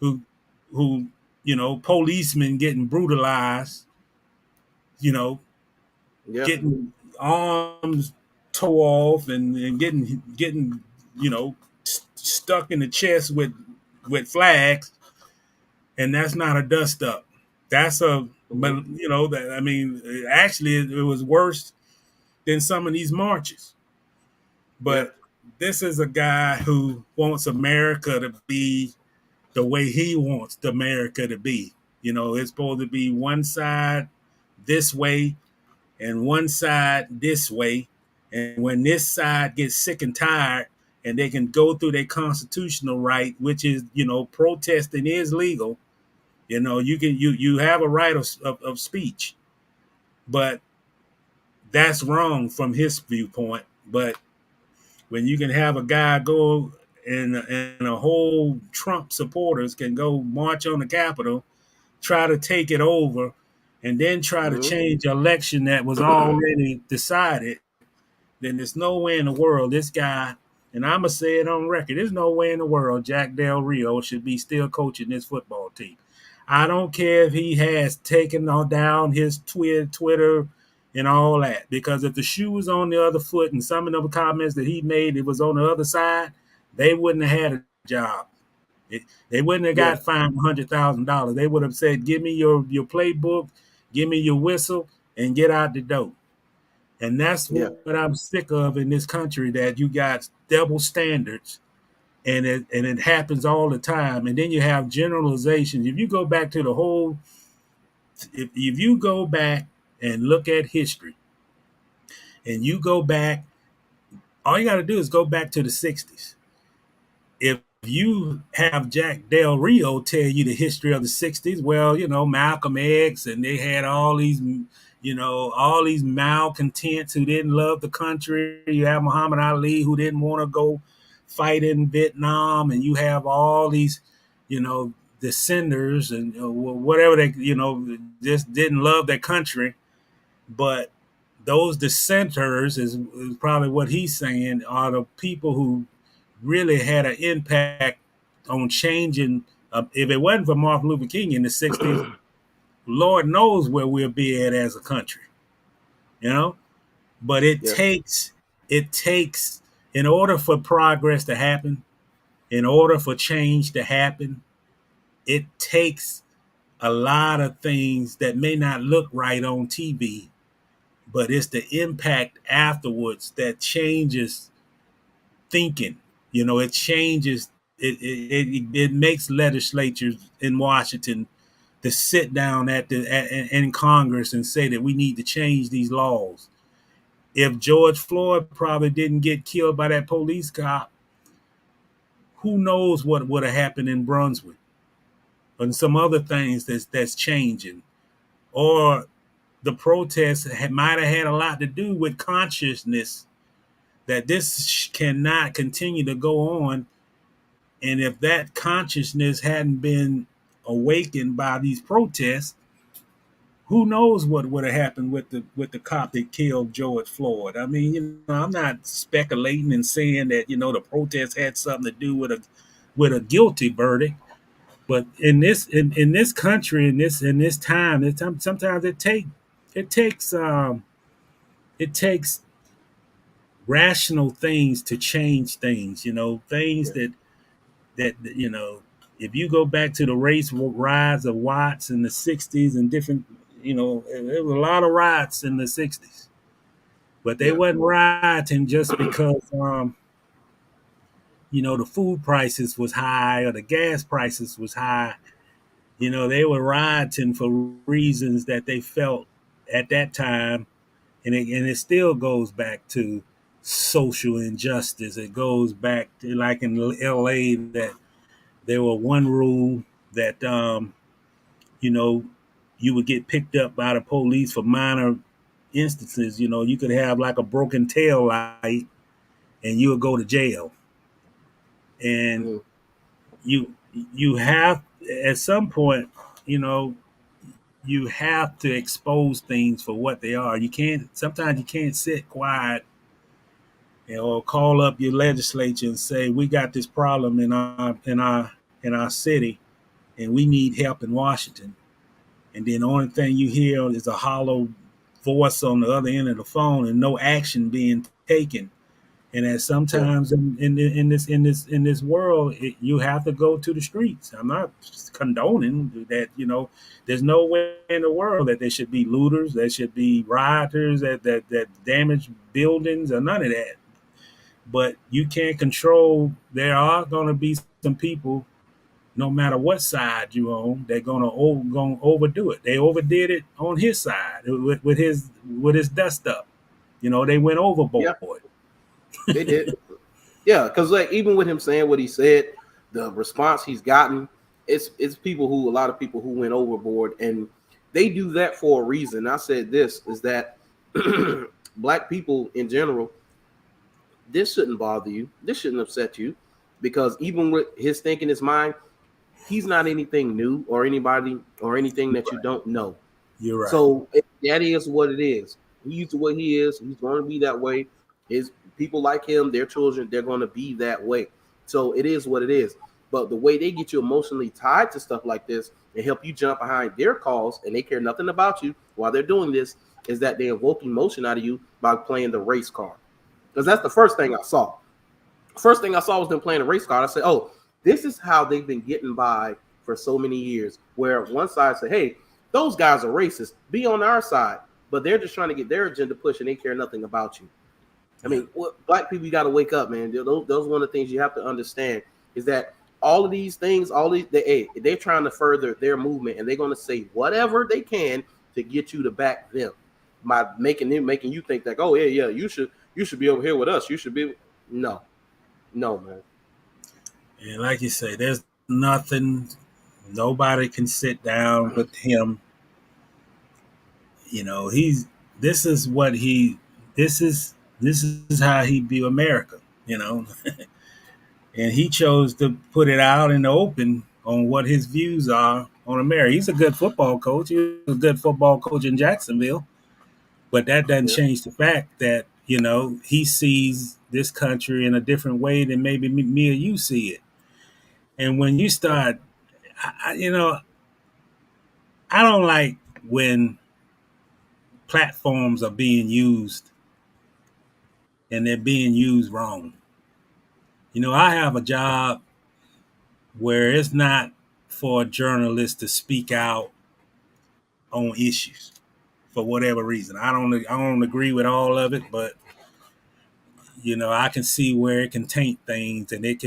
who policemen getting brutalized, getting arms tore off and getting stuck in the chest with flags, and that's not a dust up. That's actually it was worse than some of these marches. But this is a guy who wants America to be the way he wants America to be. It's supposed to be one side this way and one side this way. And when this side gets sick and tired and they can go through their constitutional right, which is, protesting is legal. You have a right of speech, but that's wrong from his viewpoint. But when you can have a guy go and a whole Trump supporters can go march on the Capitol, try to take it over, and then try to change an election that was already decided, then there's no way in the world this guy, and I'm going to say it on record, there's no way in the world Jack Del Rio should be still coaching this football team. I don't care if he has taken down his Twitter and all that, because if the shoe was on the other foot and some of the comments that he made, it was on the other side, they wouldn't have had a job. They wouldn't have got fined $100,000. They would have said, give me your playbook, give me your whistle, and get out the door. And that's what I'm sick of in this country, that you got double standards. And it happens all the time. And then you have generalizations. If you go back to if you go back and look at history, and you go back, all you got to do is go back to the 60s. If you have Jack Del Rio tell you the history of the 60s, well, Malcolm X, and they had all these malcontents who didn't love the country. You have Muhammad Ali, who didn't want to go fight in Vietnam, and you have all these, dissenters and whatever they, just didn't love their country. But those dissenters is probably what he's saying are the people who really had an impact on changing. If it wasn't for Martin Luther King in the 60s, Lord knows where we'll be at as a country, But it takes, in order for progress to happen, in order for change to happen, it takes a lot of things that may not look right on TV, but it's the impact afterwards that changes thinking. It changes, it makes legislatures in Washington to sit down in Congress and say that we need to change these laws. If George Floyd probably didn't get killed by that police cop, who knows what would have happened in Brunswick and some other things that's changing. Or the protests might have had a lot to do with consciousness that this cannot continue to go on. And if that consciousness hadn't been awakened by these protests, who knows what would have happened with the cop that killed George Floyd. I mean, I'm not speculating and saying that, the protests had something to do with a guilty verdict, But in this country, in this time, sometimes it takes rational things to change things. Things Yeah. that if you go back to the race riots of Watts in the '60s and different, there was a lot of riots in the '60s, but they Yeah. wasn't rioting just because the food prices was high or the gas prices was high. They were rioting for reasons that they felt at that time, and it still goes back to social injustice. It goes back to, like in LA, that there were one rule that you know you would get picked up by the police for minor instances. You could have like a broken tail light and you would go to jail. And Mm. you you have at some point, you know, you have to expose things for what they are. Sometimes you can't sit quiet, or call up your legislature and say, we got this problem in our city and we need help in Washington. And then the only thing you hear is a hollow voice on the other end of the phone and no action being taken. And that Yeah. sometimes in this world, you have to go to the streets. I'm not condoning that. There's no way in the world that there should be looters, there should be rioters that damage buildings, or none of that. But you can't control. There are going to be some people, no matter what side you on, they're gonna overdo it. They overdid it on his side with his dust up. They went overboard. Yeah. They did. Yeah, because like even with him saying what he said, the response he's gotten, it's people who a lot of people who went overboard, and they do that for a reason. I said this is that black people in general, this shouldn't bother you. This shouldn't upset you, because even with his thinking, his mind, he's not anything new or anybody or anything that you don't know. You're right. So that is what it is. He's what he is. He's going to be that way. His people like him, their children, they're going to be that way. So it is what it is. But the way they get you emotionally tied to stuff like this and help you jump behind their calls, and they care nothing about you while they're doing this, is that they invoke emotion out of you by playing the race card. Because that's the first thing I saw. First thing I saw was them playing the race card. I said, oh, this is how they've been getting by for so many years, where one side said, hey, those guys are racist, be on our side, but they're just trying to get their agenda pushed and they care nothing about you. I mean, black people, you got to wake up, man. Those are one of the things you have to understand, is that all of these things, they're trying to further their movement, and they're going to say whatever they can to get you to back them by making you think that, oh yeah, you should be over here with us. You should be. No, man. And like you say, there's nothing. Nobody can sit down with him. This is how he view America. And he chose to put it out in the open on what his views are on America. He's a good football coach. He was a good football coach in Jacksonville, but that doesn't change the fact that he sees this country in a different way than maybe me or you see it. And when you start, I don't like when platforms are being used and they're being used wrong. I have a job where it's not for a journalist to speak out on issues for whatever reason. I don't agree with all of it, but I can see where it can taint things, and it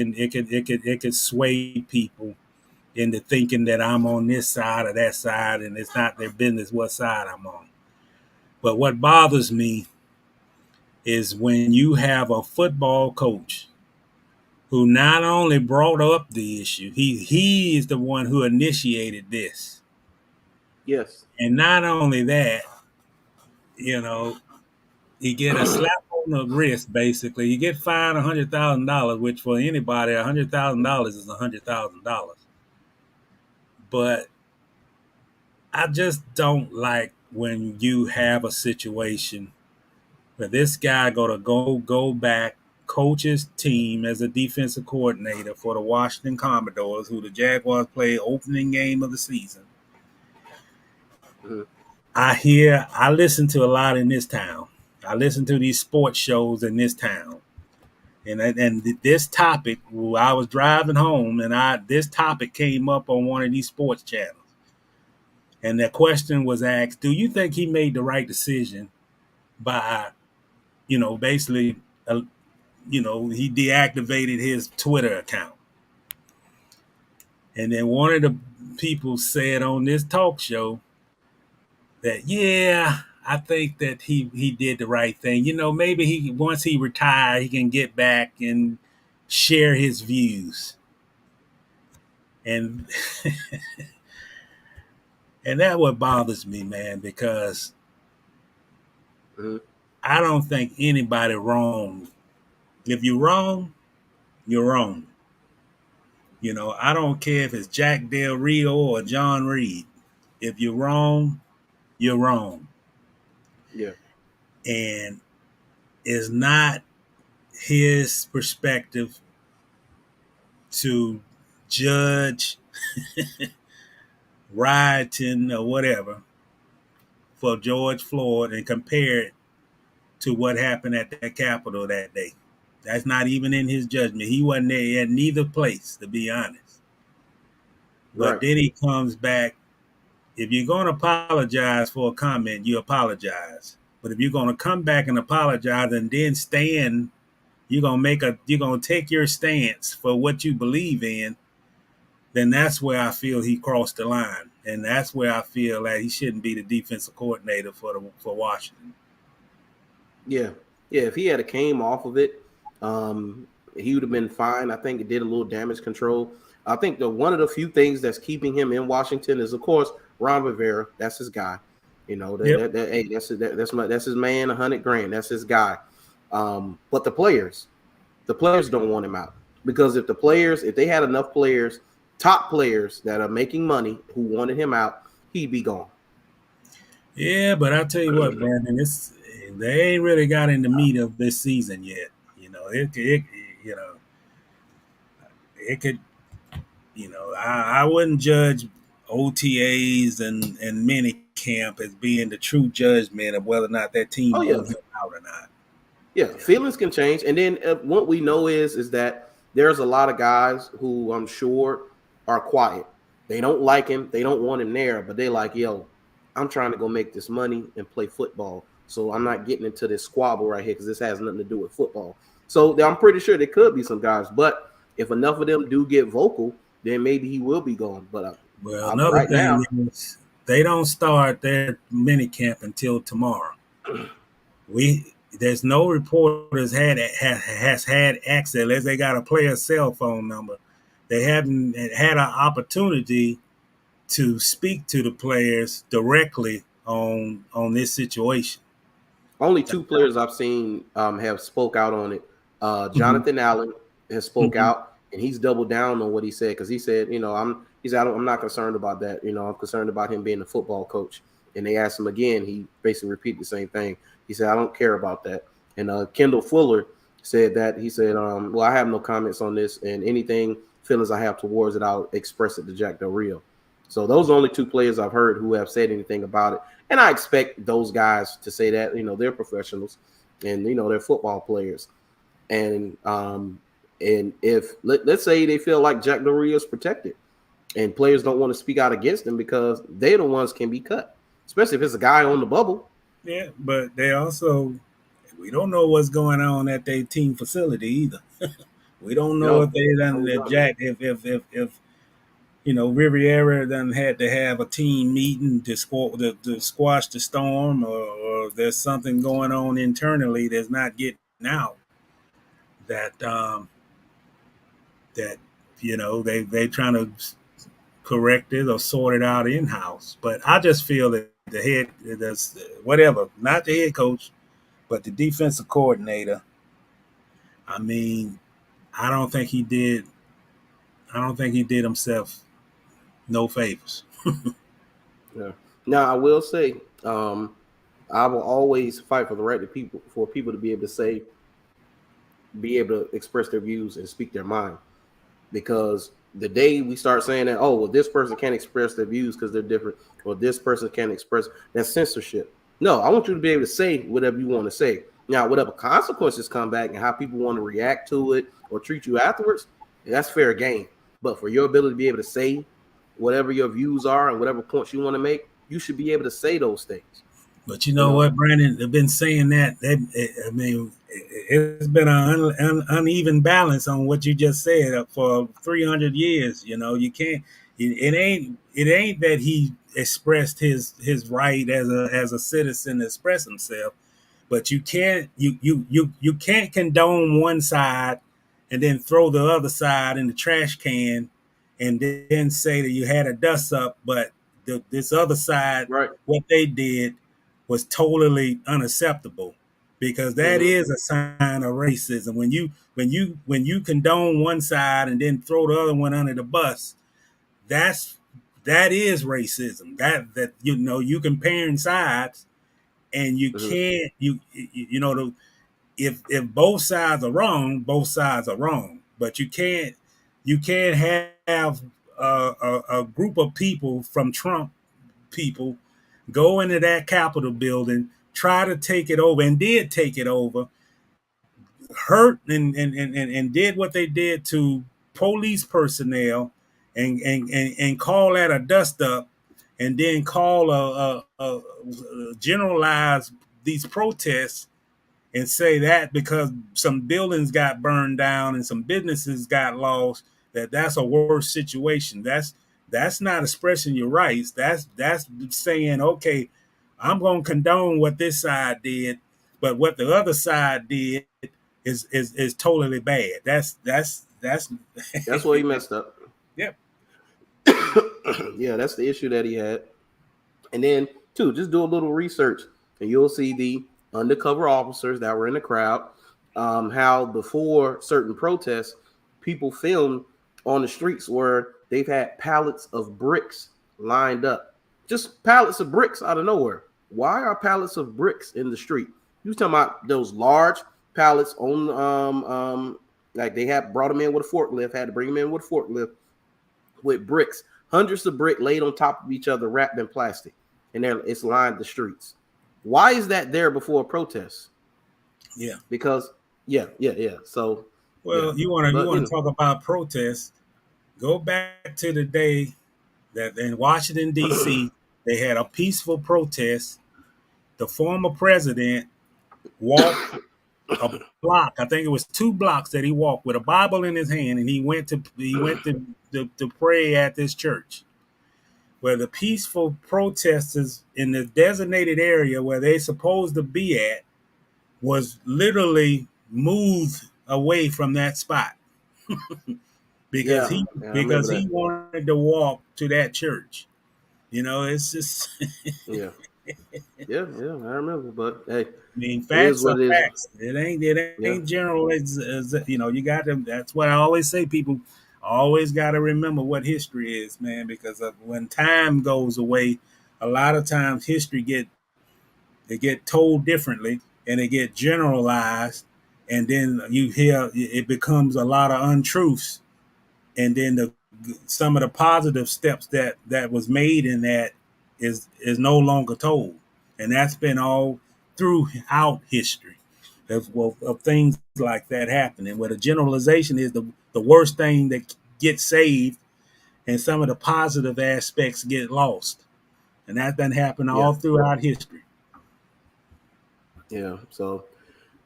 can sway people into thinking that I'm on this side or that side, and it's not their business what side I'm on. But what bothers me is when you have a football coach who not only brought up the issue, he is the one who initiated this. Yes. And not only that, he get a slap on the wrist, basically. You get fined $100,000, which for anybody, $100,000 is $100,000. But I just don't like when you have a situation where this guy go back coach's team as a defensive coordinator for the Washington Commodores, who the Jaguars play opening game of the season. Mm-hmm. I listen to a lot in this town. I listen to these sports shows in this town. And this topic, I was driving home and this topic came up on one of these sports channels. And the question was asked, do you think he made the right decision by, basically, he deactivated his Twitter account? And then one of the people said on this talk show that, yeah, I think that he did the right thing. Maybe once he retired, he can get back and share his views. And and that's what bothers me, man, because I don't think anybody wrong. If you're wrong, you're wrong. I don't care if it's Jack Del Rio or John Reid. If you're wrong, you're wrong. Yeah. And it's not his perspective to judge rioting or whatever for George Floyd and compare it to what happened at the Capitol that day. That's not even in his judgment. He wasn't there at neither place, to be honest. But then he comes back. If you're going to apologize for a comment, you apologize. But if you're going to come back and apologize and then stand, you're going to take your stance for what you believe in, then that's where I feel he crossed the line. And that's where I feel like he shouldn't be the defensive coordinator for Washington. Yeah. Yeah, if he had came off of it, he would have been fine. I think it did a little damage control. I think one of the few things that's keeping him in Washington is, of course, Ron Rivera. That's his guy. That's his man. $100,000. That's his guy. But the players don't want him out, because if they had enough players, top players that are making money who wanted him out, he'd be gone. Yeah, but I'll tell you what, Brandon, they ain't really got in the meat of this season yet. It could. I wouldn't judge OTAs and minicamp as being the true judgment of whether or not that team moves him out or not. Yeah, feelings can change. And then what we know is that there's a lot of guys who I'm sure are quiet. They don't like him. They don't want him there, but they're like, yo, I'm trying to go make this money and play football. So I'm not getting into this squabble right here because this has nothing to do with football. So I'm pretty sure there could be some guys, but if enough of them do get vocal, then maybe he will be gone. But another thing is they don't start their minicamp until tomorrow. There's no reporters has had access unless they got a player's cell phone number. They haven't had an opportunity to speak to the players directly on this situation. Only two players I've seen have spoke out on it. Jonathan Allen has spoke out, and he's doubled down on what he said, because he said, I'm not concerned about that. I'm concerned about him being a football coach. And they asked him again. He basically repeated the same thing. He said, I don't care about that. And Kendall Fuller said that. He said, well, I have no comments on this, and anything feelings I have towards it, I'll express it to Jack Del Rio. So those are only two players I've heard who have said anything about it. And I expect those guys to say that, they're professionals and, they're football players. And if let's say they feel like Jack Del Rio is protected and players don't want to speak out against him because they're the ones can be cut, especially if it's a guy on the bubble. Yeah, but we don't know what's going on at their team facility either. We don't know if they done Jack, if Riviera done had to have a team meeting to squash the storm, or there's something going on internally that's not getting out. That they trying to correct it or sort it out in-house. But I just feel that not the head coach, but the defensive coordinator, I mean, I don't think he did himself no favors. Yeah. Now I will say, I will always fight for the right for people to be able to say be able to express their views and speak their mind. Because the day we start saying that, oh, well, this person can't express their views because they're different, or this person can't express, that's censorship. No, I want you to be able to say whatever you want to say. Now, whatever consequences come back and how people want to react to it or treat you afterwards, that's fair game. But for your ability to be able to say whatever your views are and whatever points you want to make, you should be able to say those things. But you know what, Brandon? They've been saying that. I mean, it's been an uneven balance on what you just said for 300 years. You know, you can't. It ain't that he expressed his right as a citizen to express himself, but you can't condone one side and then throw the other side in the trash can, and then say that you had a dust up, but this other side, right, what they did was totally unacceptable, because that is a sign of racism. When you condone one side and then throw the other one under the bus, that is racism. That you comparing sides, and you can't if both sides are wrong, both sides are wrong. But you can't have a group of people from Trump people go into that Capitol building, try to take it over, and did take it over, hurt and did what they did to police personnel, and call that a dust up, and then call a generalize these protests and say that because some buildings got burned down and some businesses got lost, that's a worse situation. That's not expressing your rights. That's saying, okay, I'm going to condone what this side did, but what the other side did is totally bad. That's where he messed up. Yep. Yeah, that's the issue that he had. And then, too, just do a little research, and you'll see the undercover officers that were in the crowd, how before certain protests, people filmed on the streets where they've had pallets of bricks lined up. Just pallets of bricks out of nowhere. Why are pallets of bricks in the street? You talking about those large pallets on, like they have brought them in with a forklift, had to bring them in with a forklift with bricks. Hundreds of bricks laid on top of each other, wrapped in plastic, and it's lined the streets. Why is that there before a protest? Yeah, because So, you want to talk about protests? Go back to the day that in Washington D.C. they had a peaceful protest. The former president walked a block. I think it was 2 blocks that he walked with a Bible in his hand, and he went to pray at this church, where the peaceful protesters in the designated area where they're supposed to be at was literally moved away from that spot because he wanted to walk to that church. It's just yeah, I remember. But hey, I mean, facts are facts. It ain't general. You got to. That's what I always say. People always got to remember what history is, man. Because when time goes away, a lot of times history get told differently, and it get generalized, and then you hear it becomes a lot of untruths, and then some of the positive steps that was made in that is no longer told, and that's been all throughout history of things like that happening, where the generalization is the worst thing that gets saved, and some of the positive aspects get lost, and that done happen all throughout history. Yeah, so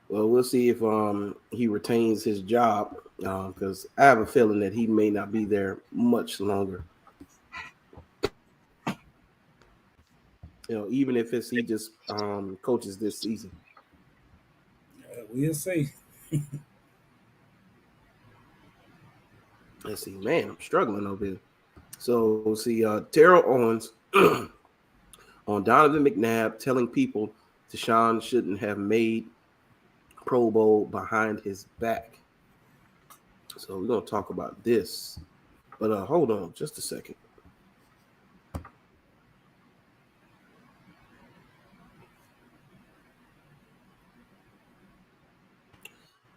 we'll see if he retains his job, because I have a feeling that he may not be there much longer. Even if he just coaches this season. We'll see. Let's see, man, I'm struggling over here. So we'll see Terrell Owens on Donovan McNabb telling people Deshaun shouldn't have made Pro Bowl behind his back. So we're going to talk about this. But hold on just a second.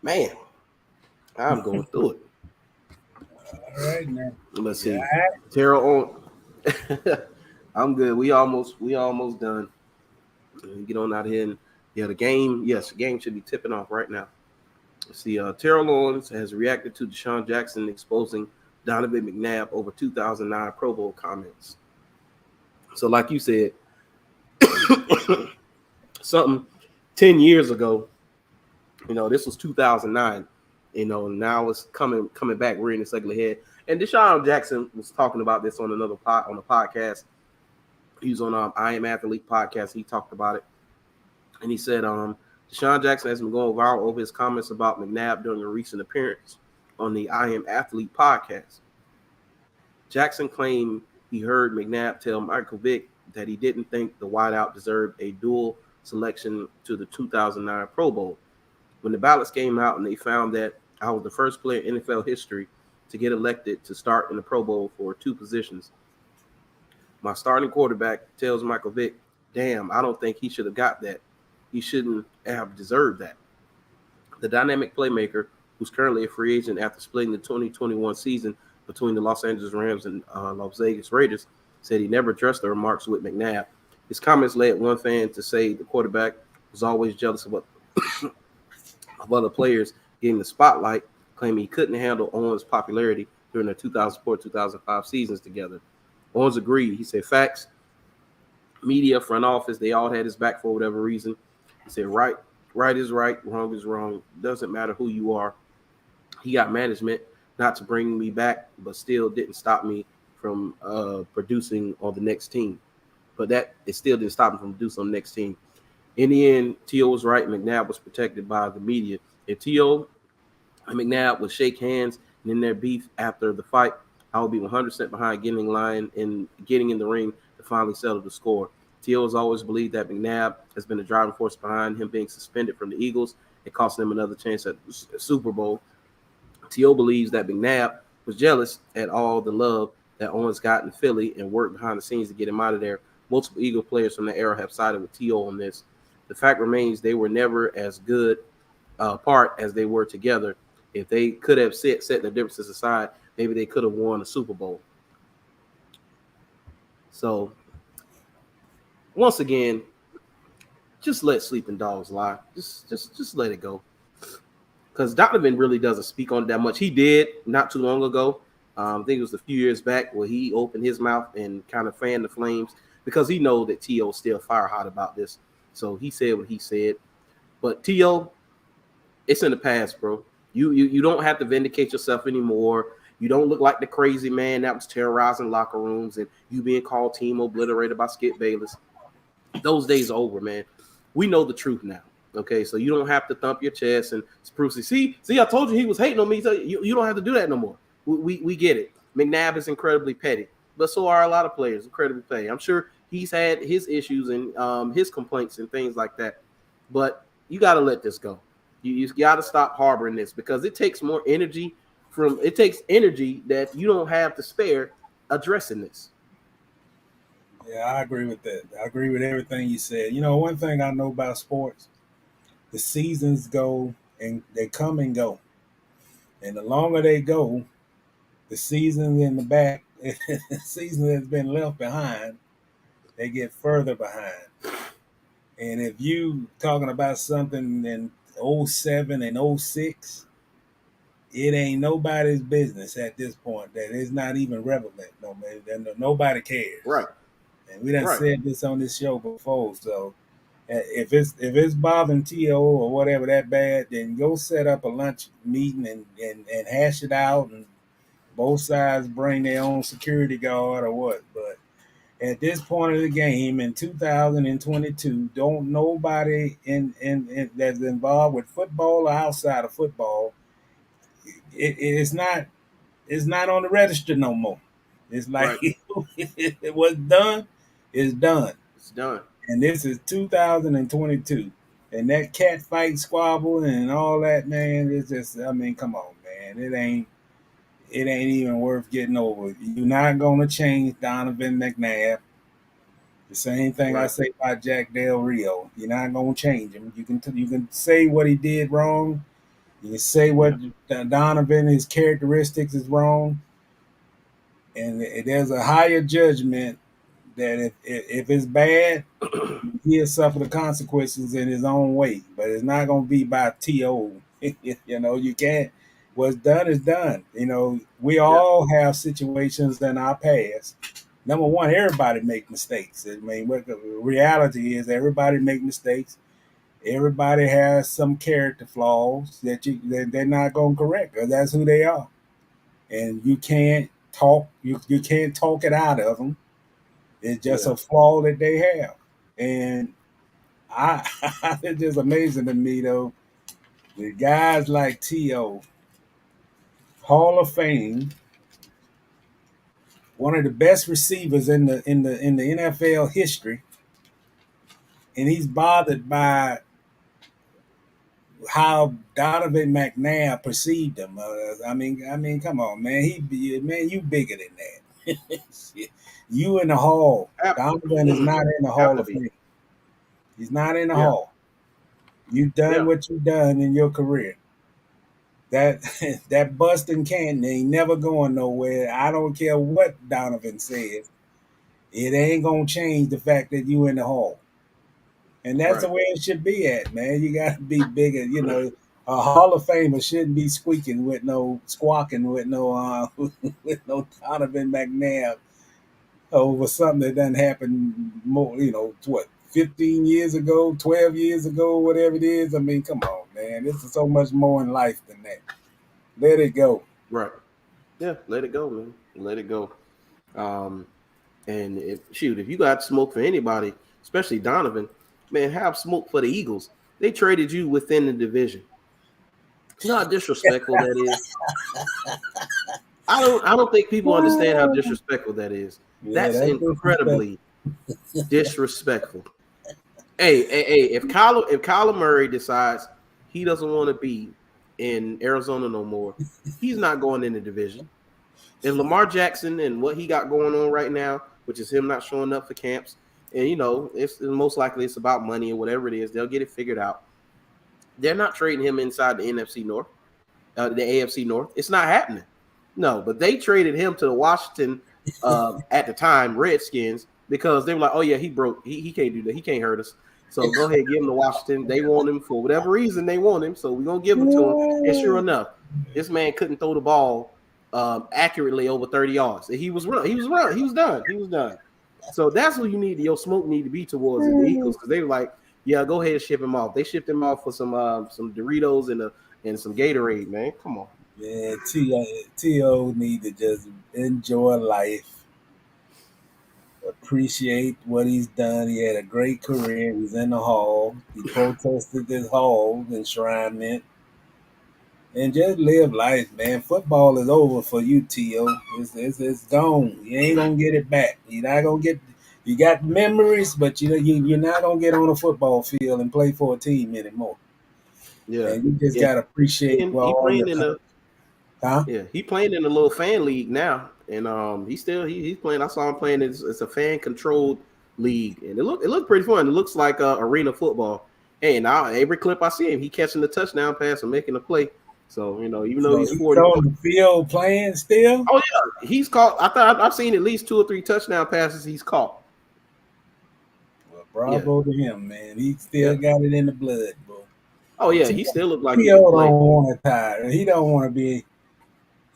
Man, I'm going through it. All right, now. Let's see. Terrell on. I'm good. We almost done. Get on out here and the game. Yes, the game should be tipping off right now. Let's see. Terrell Owens has reacted to Deshaun Jackson exposing Donovan McNabb over 2009 Pro Bowl comments. So, like you said, something 10 years ago. This was 2009. Now it's coming back rearing its ugly head. And Deshaun Jackson was talking about this on a podcast. He was on I Am Athlete podcast. He talked about it, and he said Deshaun Jackson has been going viral over his comments about McNabb during a recent appearance on the I Am Athlete podcast. Jackson claimed he heard McNabb tell Michael Vick that he didn't think the wideout deserved a dual selection to the 2009 Pro Bowl. When the ballots came out and they found that I was the first player in NFL history to get elected to start in the Pro Bowl for 2 positions, my starting quarterback tells Michael Vick, damn, I don't think he should have got that. He shouldn't have deserved that. The dynamic playmaker, who's currently a free agent after splitting the 2021 season between the Los Angeles Rams and Las Vegas Raiders, said he never addressed the remarks with McNabb. His comments led one fan to say the quarterback was always jealous of other players getting the spotlight, claiming he couldn't handle Owens' popularity during the 2004-2005 seasons together. Owens agreed. He said, facts, media, front office, they all had his back for whatever reason. He said, right is right, wrong is wrong. Doesn't matter who you are. He got management not to bring me back, but still didn't stop me from producing on the next team. But it still didn't stop him from producing on the next team. In the end, T.O. was right. McNabb was protected by the media. If T.O. and McNabb would shake hands and in their beef after the fight, I would be 100% behind getting in line and getting in the ring to finally settle the score. T.O. has always believed that McNabb has been the driving force behind him being suspended from the Eagles. It cost him another chance at the Super Bowl. T.O. believes that McNabb was jealous at all the love that Owens got in Philly and worked behind the scenes to get him out of there. Multiple Eagle players from the era have sided with T.O. on this. The fact remains they were never as good apart as they were together. If they could have set their differences aside, maybe they could have won a Super Bowl. So, once again, just let sleeping dogs lie. Just let it go. Because Donovan really doesn't speak on it that much. He did not too long ago. I think it was a few years back where he opened his mouth and kind of fanned the flames because he knows that T.O. is still fire hot about this. So he said what he said. But T.O., it's in the past, bro. You don't have to vindicate yourself anymore. You don't look like the crazy man that was terrorizing locker rooms and you being called team obliterated by Skip Bayless. Those days are over, man. We know the truth now. Okay, so you don't have to thump your chest and prove. See, I told you he was hating on me. So you don't have to do that no more. We get it. McNabb is incredibly petty, but so are a lot of players incredibly petty. I'm sure he's had his issues and his complaints and things like that. But you got to let this go. You got to stop harboring this because it takes more energy it takes energy that you don't have to spare addressing this. Yeah, I agree with that. I agree with everything you said. One thing I know about sports, the seasons go and they come and go. And the longer they go, the season in the back, the season that's been left behind, they get further behind. And if you talking about something in 07 and 06, it ain't nobody's business at this point. That is not even relevant. No man, nobody cares. Right. And we done said this on this show before. So if it's bothering T.O. or whatever that bad, then go set up a lunch meeting and hash it out, and both sides bring their own security guard or what. But at this point of the game in 2022, don't nobody in that's involved with football or outside of football. It's not on the register no more. It's like it was done, it's done. It's done. And this is 2022. And that cat fight squabble and all that, man, it's just, come on, man. It ain't even worth getting over. You're not gonna change Donovan McNabb. The same thing I say about Jack Del Rio. You're not gonna change him. You can say what he did wrong. You say what Donovan, his characteristics is wrong, and there's a higher judgment that if it's bad, he'll suffer the consequences in his own way. But it's not going to be by T.O. You can't. What's done is done. We all have situations in our past. Number one, everybody make mistakes. I mean, what the reality is, everybody make mistakes. Everybody has some character flaws that they're not going to correct, because that's who they are. And you can't talk you can't talk it out of them. It's just a flaw that they have. And it's just amazing to me, though, the guys like T.O., Hall of Fame, one of the best receivers in the NFL history, and he's bothered by how Donovan McNabb perceived him. I mean, come on, man. You bigger than that. You in the Hall. Donovan is not in the Hall of Fame. He's not in the Hall. You've done what you've done in your career. That busting cannon ain't never going nowhere. I don't care what Donovan says. It ain't gonna change the fact that you in the Hall. And that's the way it should be at, man. You got to be bigger. A Hall of Famer shouldn't be squawking with no with no Donovan McNabb over something that doesn't happen more, 15 years ago, 12 years ago, whatever it is. I mean, come on, man. This is so much more in life than that. Let it go. Right. Yeah, let it go, man. Let it go. And if you got smoke for anybody, especially Donovan, man, have smoke for the Eagles. They traded you within the division. You know how disrespectful that is? I don't think people understand how disrespectful that is. That's incredibly disrespectful. Hey, if Kyler Murray decides he doesn't want to be in Arizona no more, he's not going in the division. And Lamar Jackson and what he got going on right now, which is him not showing up for camps, and it's most likely it's about money or whatever it is, they'll get it figured out. They're not trading him inside the NFC North, the AFC North. It's not happening. No, but they traded him to the Washington at the time Redskins because they were like, oh yeah, he broke. He can't do that. He can't hurt us. So go ahead, give him to Washington. They want him for whatever reason. They want him, so we're gonna give him to him. And sure enough, this man couldn't throw the ball accurately over 30 yards. He was done. He was done. So that's who your smoke need to be towards the Eagles, because they were like, yeah, go ahead and ship him off. They shipped him off for some Doritos and some Gatorade, man. Come on. Yeah, T.O. need to just enjoy life, appreciate what he's done. He had a great career. He's in the Hall. He protested this Hall enshrinement. And just live life, man. Football is over for you, T.O. It's gone. You ain't gonna get it back. You're not gonna get. You got memories, but you're not gonna get on a football field and play for a team anymore. Yeah, and you just gotta appreciate. He playing in the little fan league now, and he's playing. I saw him playing. It's a fan controlled league, and it looked pretty fun. It looks like arena football. Hey, now every clip I see him, he catching the touchdown pass and making a play. So even though he's 40, on the field playing still. Oh yeah, he's caught. I've seen at least 2 or 3 touchdown passes he's caught. Well, bravo to him, man. He still got it in the blood, bro. Oh yeah, he still look like he don't want to tire. He don't want to be.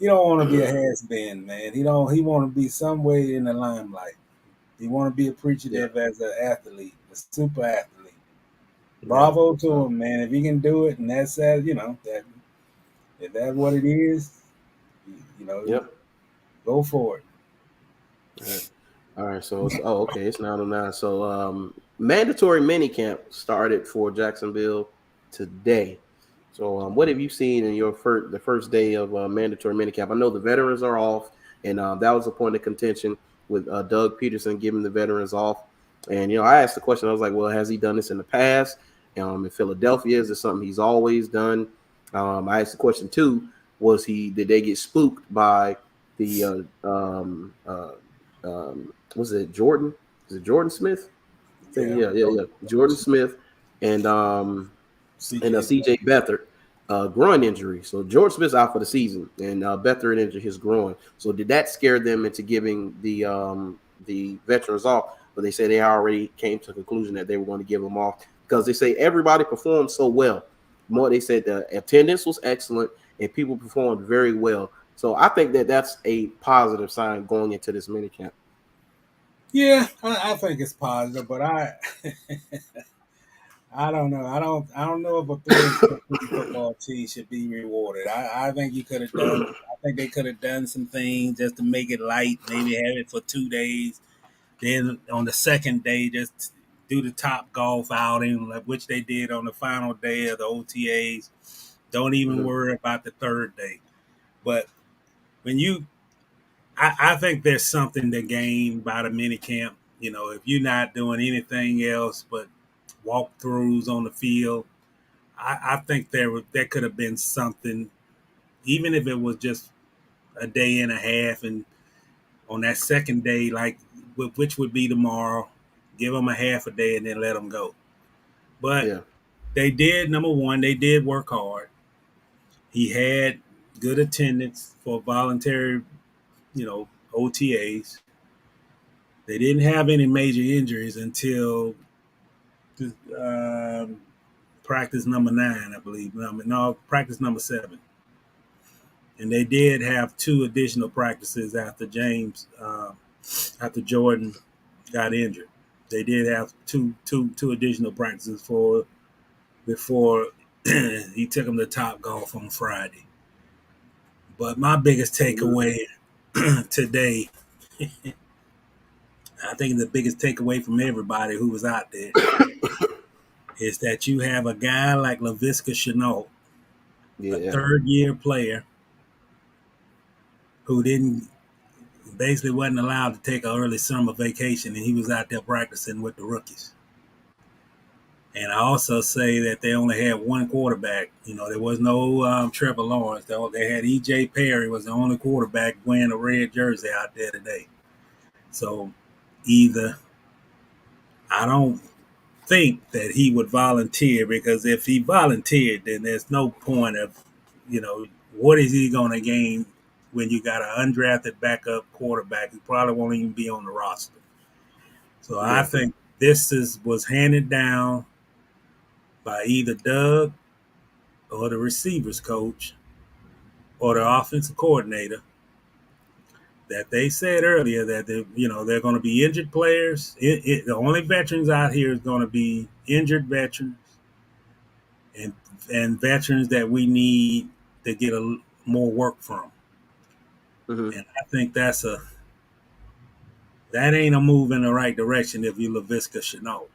He don't want to be a has-been, man. He want to be some way in the limelight. He want to be appreciative as an athlete, a super athlete. Bravo to him, man. If he can do it, and that's that, that. If that's what it is, go for it. All right. So it's 9:09. So mandatory minicamp started for Jacksonville today. So what have you seen in the first day of mandatory minicamp? I know the veterans are off, and that was a point of contention with Doug Peterson giving the veterans off. And I asked the question. I was like, well, has he done this in the past? In Philadelphia, is this something he's always done? I asked the question too: did they get spooked by the was it Jordan? Is it Jordan Smith? Yeah. Jordan Smith and CJ Beathard. groin injury. So George Smith's out for the season, and Beathard injured his groin. So did that scare them into giving the veterans off? But they say they already came to the conclusion that they were going to give them off because they say everybody performed so well. More, they said the attendance was excellent and people performed very well. So I think that that's a positive sign going into this minicamp. Yeah, I think it's positive, but I don't know. I don't know if a football team should be rewarded. I think you could have done. I think they could have done some things just to make it light. Maybe have it for 2 days. Then on the second day, just do the top golf outing, which they did on the final day of the OTAs. Don't even worry about the third day. But when I think there's something to gain by the minicamp. You know, if you're not doing anything else but walkthroughs on the field, I think there could have been something, even if it was just a day and a half, and on that second day, like which would be tomorrow, give them a half a day and then let them go. But they did, number one, they did work hard. He had good attendance for voluntary, OTAs. They didn't have any major injuries until practice number 9, I believe. No, practice number 7. And they did have 2 additional practices after Jordan got injured. They did have two additional practices before he took him to Top Golf on Friday. But my biggest takeaway today, I think the biggest takeaway from everybody who was out there is that you have a guy like Laviska Shenault, a third-year player who basically wasn't allowed to take an early summer vacation, and he was out there practicing with the rookies. And I also say that they only had one quarterback. You know, there was no Trevor Lawrence. They had E.J. Perry was the only quarterback wearing a red jersey out there today. So either I don't think that he would volunteer, because if he volunteered, then there's no point of, what is he going to gain when you got an undrafted backup quarterback who probably won't even be on the roster. So I think this was handed down by either Doug or the receivers coach or the offensive coordinator, that they said earlier that they're going to be injured players. The only veterans out here is going to be injured veterans and veterans that we need to get more work from. Mm-hmm. And I think that ain't a move in the right direction if you Laviska Shenault.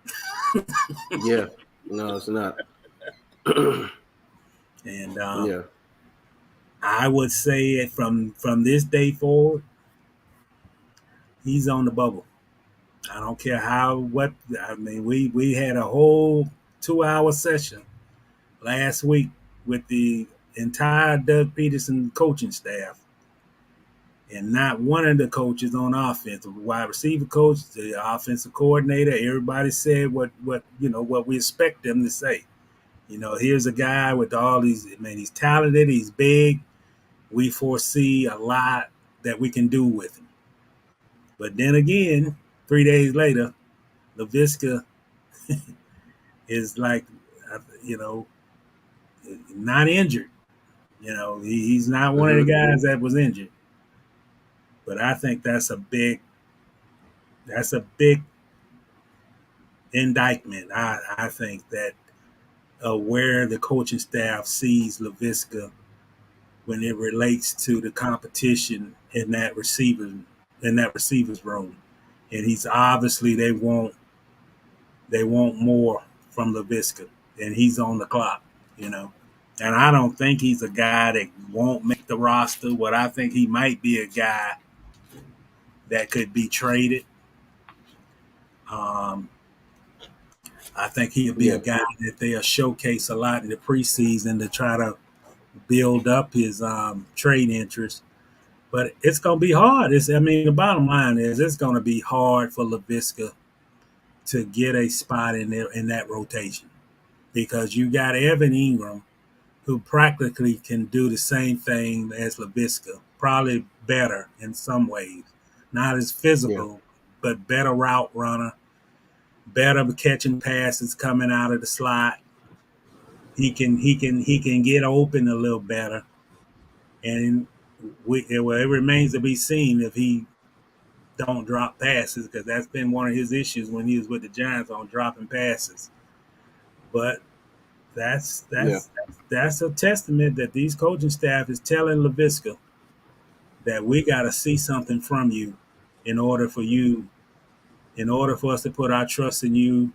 Yeah, no, it's not. And I would say from this day forward, he's on the bubble. I don't care we had a whole 2-hour session last week with the entire Doug Peterson coaching staff, and not one of the coaches on offense, the wide receiver coach, the offensive coordinator, everybody said what we expect them to say. Here's a guy with all these, he's talented, he's big. We foresee a lot that we can do with him. But then again, 3 days later, Laviska is like, not injured. He's not one of the guys that was injured. But I think that's a big indictment. I think that where the coaching staff sees Laviska when it relates to the competition in that receivers room, and he's obviously they want more from Laviska, and he's on the clock, And I don't think he's a guy that won't make the roster. What I think he might be a guy that could be traded. I think he'll be a guy that they'll showcase a lot in the preseason to try to build up his trade interest. But it's going to be hard. The bottom line is it's going to be hard for Laviska to get a spot in there in that rotation, because you got Evan Ingram, who practically can do the same thing as Laviska, probably better in some ways. Not as physical, but better route runner, better catching passes coming out of the slot. He can get open a little better, and it remains to be seen if he don't drop passes, because that's been one of his issues when he was with the Giants, on dropping passes. But that's a testament that these coaching staff is telling Laviska that we got to see something from you in order for us to put our trust in you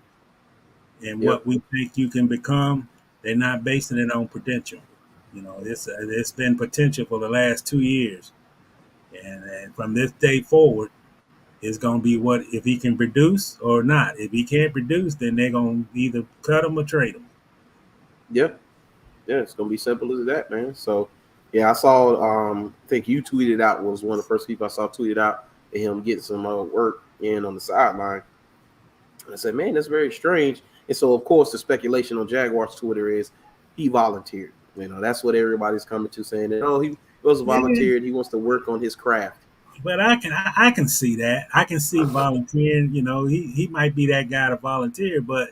and what we think you can become. They're not basing it on potential. It's been potential for the last 2 years, and from this day forward, it's going to be what if he can produce or not. If he can't produce, then they're going to either cut him or trade him. Yeah, it's going to be simple as that, man. So, I saw. I think you tweeted out, was one of the first people I saw tweeted out him getting some work in on the sideline. And I said, man, that's very strange. And so, of course, the speculation on Jaguars Twitter is he volunteered. That's what everybody's coming to, saying that, he was volunteered. He wants to work on his craft. But I can see that. I can see volunteering. He might be that guy to volunteer, but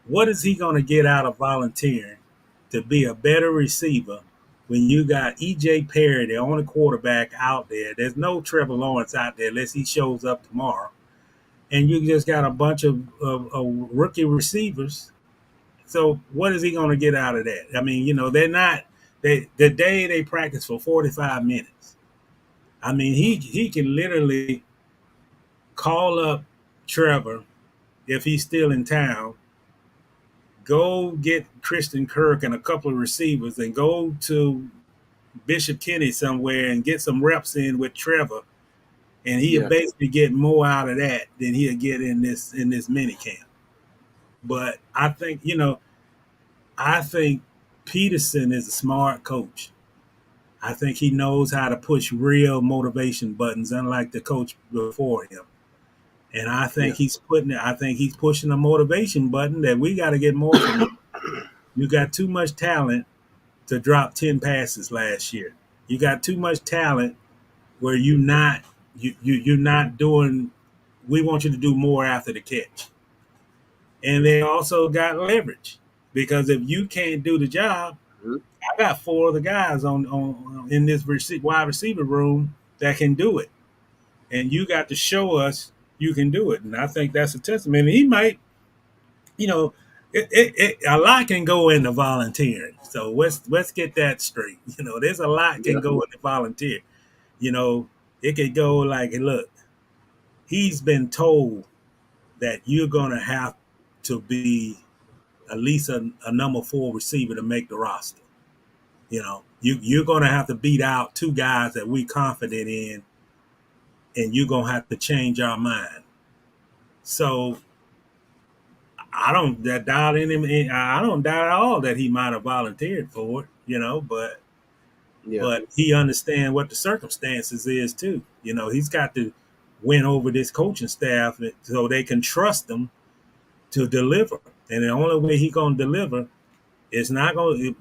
what is he going to get out of volunteering to be a better receiver when you got E.J. Perry, the only quarterback out there? There's no Trevor Lawrence out there unless he shows up tomorrow. And you just got a bunch of rookie receivers. So what is he going to get out of that? I mean, they're not – the day they practice for 45 minutes. I mean, he can literally call up Trevor if he's still in town, go get Christian Kirk and a couple of receivers, and go to Bishop Kenny somewhere and get some reps in with Trevor, and he'll basically get more out of that than he'll get in this minicamp. But I think Peterson is a smart coach. I think he knows how to push real motivation buttons, unlike the coach before him. And I think he's pushing a motivation button that we got to get more from you. You got too much talent to drop 10 passes last year. You got too much talent where you're not doing. We want you to do more after the catch. And they also got leverage, because if you can't do the job, I got 4 other guys on in this wide receiver room that can do it, and you got to show us you can do it. And I think that's a testament. He might, a lot can go into volunteering. So let's get that straight. There's a lot can go into volunteer. It could go like, look, he's been told that you're gonna have to be at least a number 4 receiver to make the roster. You're gonna have to beat out 2 guys that we confident in, and you're gonna have to change our mind. So I don't doubt in him. I don't doubt at all that he might have volunteered for it, but he understands what the circumstances is too. He's got to win over this coaching staff so they can trust him to deliver. And the only way he's going to deliver is not going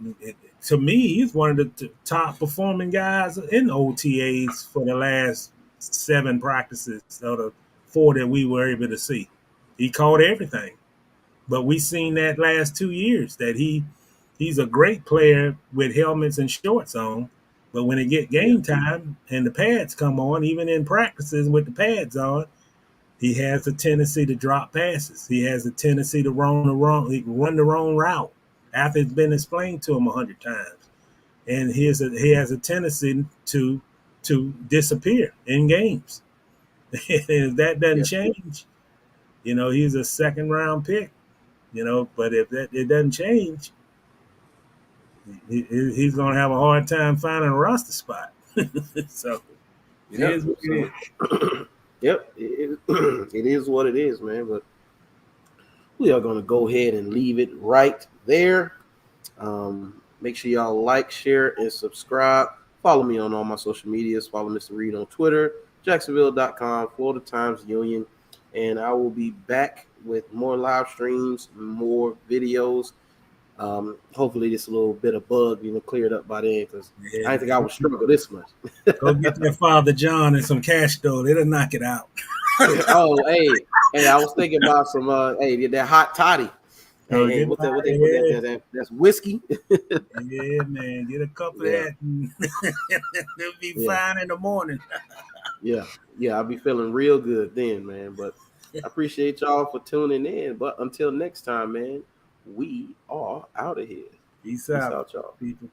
to me, he's one of the top performing guys in OTAs for the last 7 practices, or the 4 that we were able to see. He caught everything. But we seen that last 2 years that he's a great player with helmets and shorts on. But when it get game time and the pads come on, even in practices with the pads on, he has a tendency to drop passes. He has a tendency to run the wrong route after it's been explained to him 100 times. And he has a tendency to disappear in games. If that doesn't change, he's a 2nd round pick. But if it doesn't change, he's going to have a hard time finding a roster spot. So it is what it is. Yep, it is what it is, man. But we are going to go ahead and leave it right there. Make sure y'all like, share, and subscribe. Follow me on all my social medias. Follow Mr. Reid on Twitter, Jacksonville.com, Florida Times-Picayune. And I will be back with more live streams, more videos, Hopefully this little bit of bug, cleared up by then, because Yeah, I didn't think I would struggle this much. go get your Father John and some cash though. It'll knock it out. Oh, hey, I was thinking about some that hot toddy. Hey, what they put that? That's whiskey. Yeah, man, get a cup of that, and it'll be fine in the morning. Yeah, I'll be feeling real good then, man. But I appreciate y'all for tuning in. But until next time, man, we are out of here. Peace out, y'all. people.